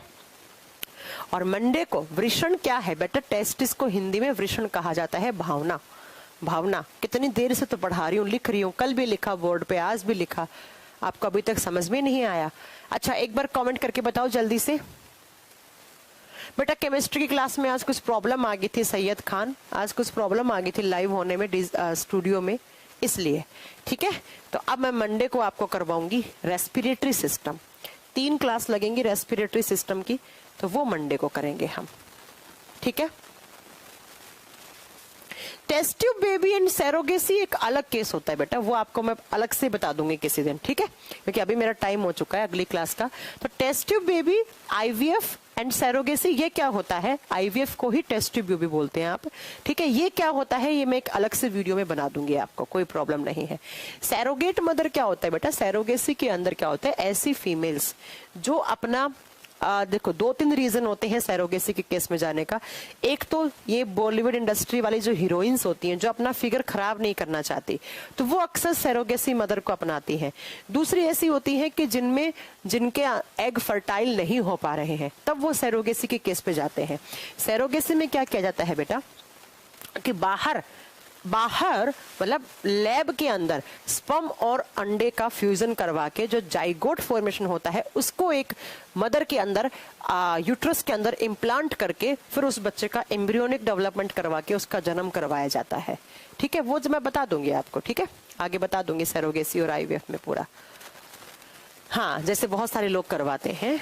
S1: और मंडे को वृषण क्या है बेटा? टेस्टिस को हिंदी में वृषण कहा जाता है। भावना, भावना कितनी देर से तो पढ़ा रही हूँ, लिख रही हूँ, कल भी लिखा बोर्ड पे, आज भी लिखा, आपको अभी तक समझ में नहीं आया? अच्छा, एक बार कमेंट करके बताओ जल्दी से। बेटा केमिस्ट्री की क्लास में आज कुछ प्रॉब्लम आ गई थी सैयद खान, आज कुछ प्रॉब्लम आ गई थी लाइव होने में स्टूडियो में, इसलिए। ठीक है, तो अब मैं मंडे को आपको करवाऊंगी रेस्पिरेटरी सिस्टम। 3 क्लास लगेंगी रेस्पिरेटरी सिस्टम की, तो वो मंडे को करेंगे हम। ठीक है, test tube baby and surrogacy एक अलग केस होता है बेटा, वो आपको मैं अलग से बता दूंगी किसी दिन। ठीक है, क्योंकि अभी मेरा टाइम हो चुका है अगली क्लास का। तो test tube baby, IVF and surrogacy, ये क्या होता है? आईवीएफ को ही टेस्ट ट्यूब बेबी बोलते हैं आप। ठीक है, ये क्या होता है ये मैं एक अलग से वीडियो में बना दूंगी आपको, कोई प्रॉब्लम नहीं है। सैरोगेट मदर क्या होता है बेटा? सैरोगेसी के अंदर क्या होता है? ऐसी फीमेल्स जो अपना देखो 2-3 रीजन होते हैं सैरोगेसी के केस में जाने का। एक तो ये बॉलीवुड इंडस्ट्री वाली जो हीरोइंस होती हैं जो अपना फिगर खराब नहीं करना चाहती, तो वो अक्सर सैरोगेसी मदर को अपनाती हैं। दूसरी ऐसी होती है कि जिनके एग फर्टाइल नहीं हो पा रहे हैं, तब वो सैरोगेसी के केस पे जाते हैं। सैरोगेसी में क्या किया जाता है बेटा कि बाहर मतलब लैब के अंदर स्पर्म और अंडे का फ्यूजन करवा के जो जाइगोट फॉर्मेशन होता है उसको एक मदर के अंदर यूट्रस के अंदर इम्प्लांट करके फिर उस बच्चे का एम्ब्रियोनिक डेवलपमेंट करवा के उसका जन्म करवाया जाता है। ठीक है, वो जो मैं बता दूंगी आपको। ठीक है, आगे बता दूंगी सैरोगेसी और आईवीएफ में पूरा। हाँ, जैसे बहुत सारे लोग करवाते हैं,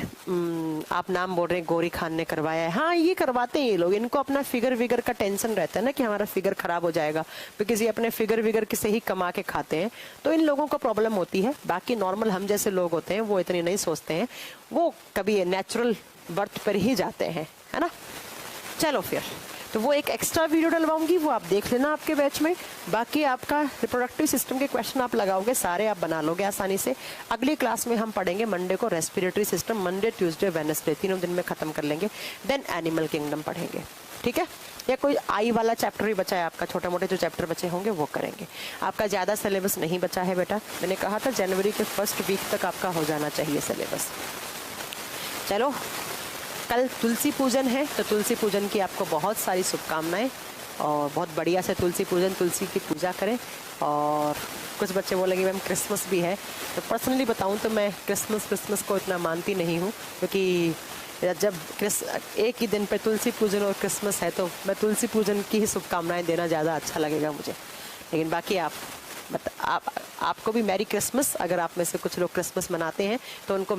S1: आप नाम बोल रहे हैं गौरी खान ने करवाया है। हाँ, ये करवाते हैं ये लोग, इनको अपना फिगर विगर का टेंशन रहता है ना कि हमारा फिगर खराब हो जाएगा, बिकॉज ये अपने फिगर विगर से ही कमा के खाते हैं, तो इन लोगों को प्रॉब्लम होती है। बाकी नॉर्मल हम जैसे लोग होते हैं वो इतनी नहीं सोचते हैं, वो कभी नेचुरल बर्थ पर ही जाते हैं, है ना। चलो फिर, तो वो एक एक्स्ट्रा वीडियो डलवाऊंगी, वो आप देख लेना आपके बैच में। बाकी आपका रिप्रोडक्टिव सिस्टम के क्वेश्चन आप लगाओगे सारे, आप बना लोगे आसानी से। अगली क्लास में हम पढ़ेंगे मंडे को respiratory system, Monday Tuesday Wednesday, 3 दिन में खत्म कर लेंगे। देन एनिमल किंगडम पढ़ेंगे। ठीक है, या कोई आई वाला चैप्टर भी बचा है आपका, छोटे मोटे जो चैप्टर बचे होंगे वो करेंगे। आपका ज्यादा सिलेबस नहीं बचा है बेटा, मैंने कहा था जनवरी के फर्स्ट वीक तक आपका हो जाना चाहिए सिलेबस। चलो, कल तुलसी पूजन है, तो तुलसी पूजन की आपको बहुत सारी शुभकामनाएं, और बहुत बढ़िया से तुलसी पूजन, तुलसी की पूजा करें। और कुछ बच्चे बोलेंगे मैम क्रिसमस भी है, तो पर्सनली बताऊं तो मैं क्रिसमस को इतना मानती नहीं हूं, क्योंकि जब एक ही दिन पे तुलसी पूजन और क्रिसमस है, तो मैं तुलसी पूजन की ही शुभकामनाएं देना ज़्यादा अच्छा लगेगा मुझे। लेकिन बाकी आपको भी मैरी क्रिसमस। अगर आप में से कुछ लोग क्रिसमस मनाते हैं तो उनको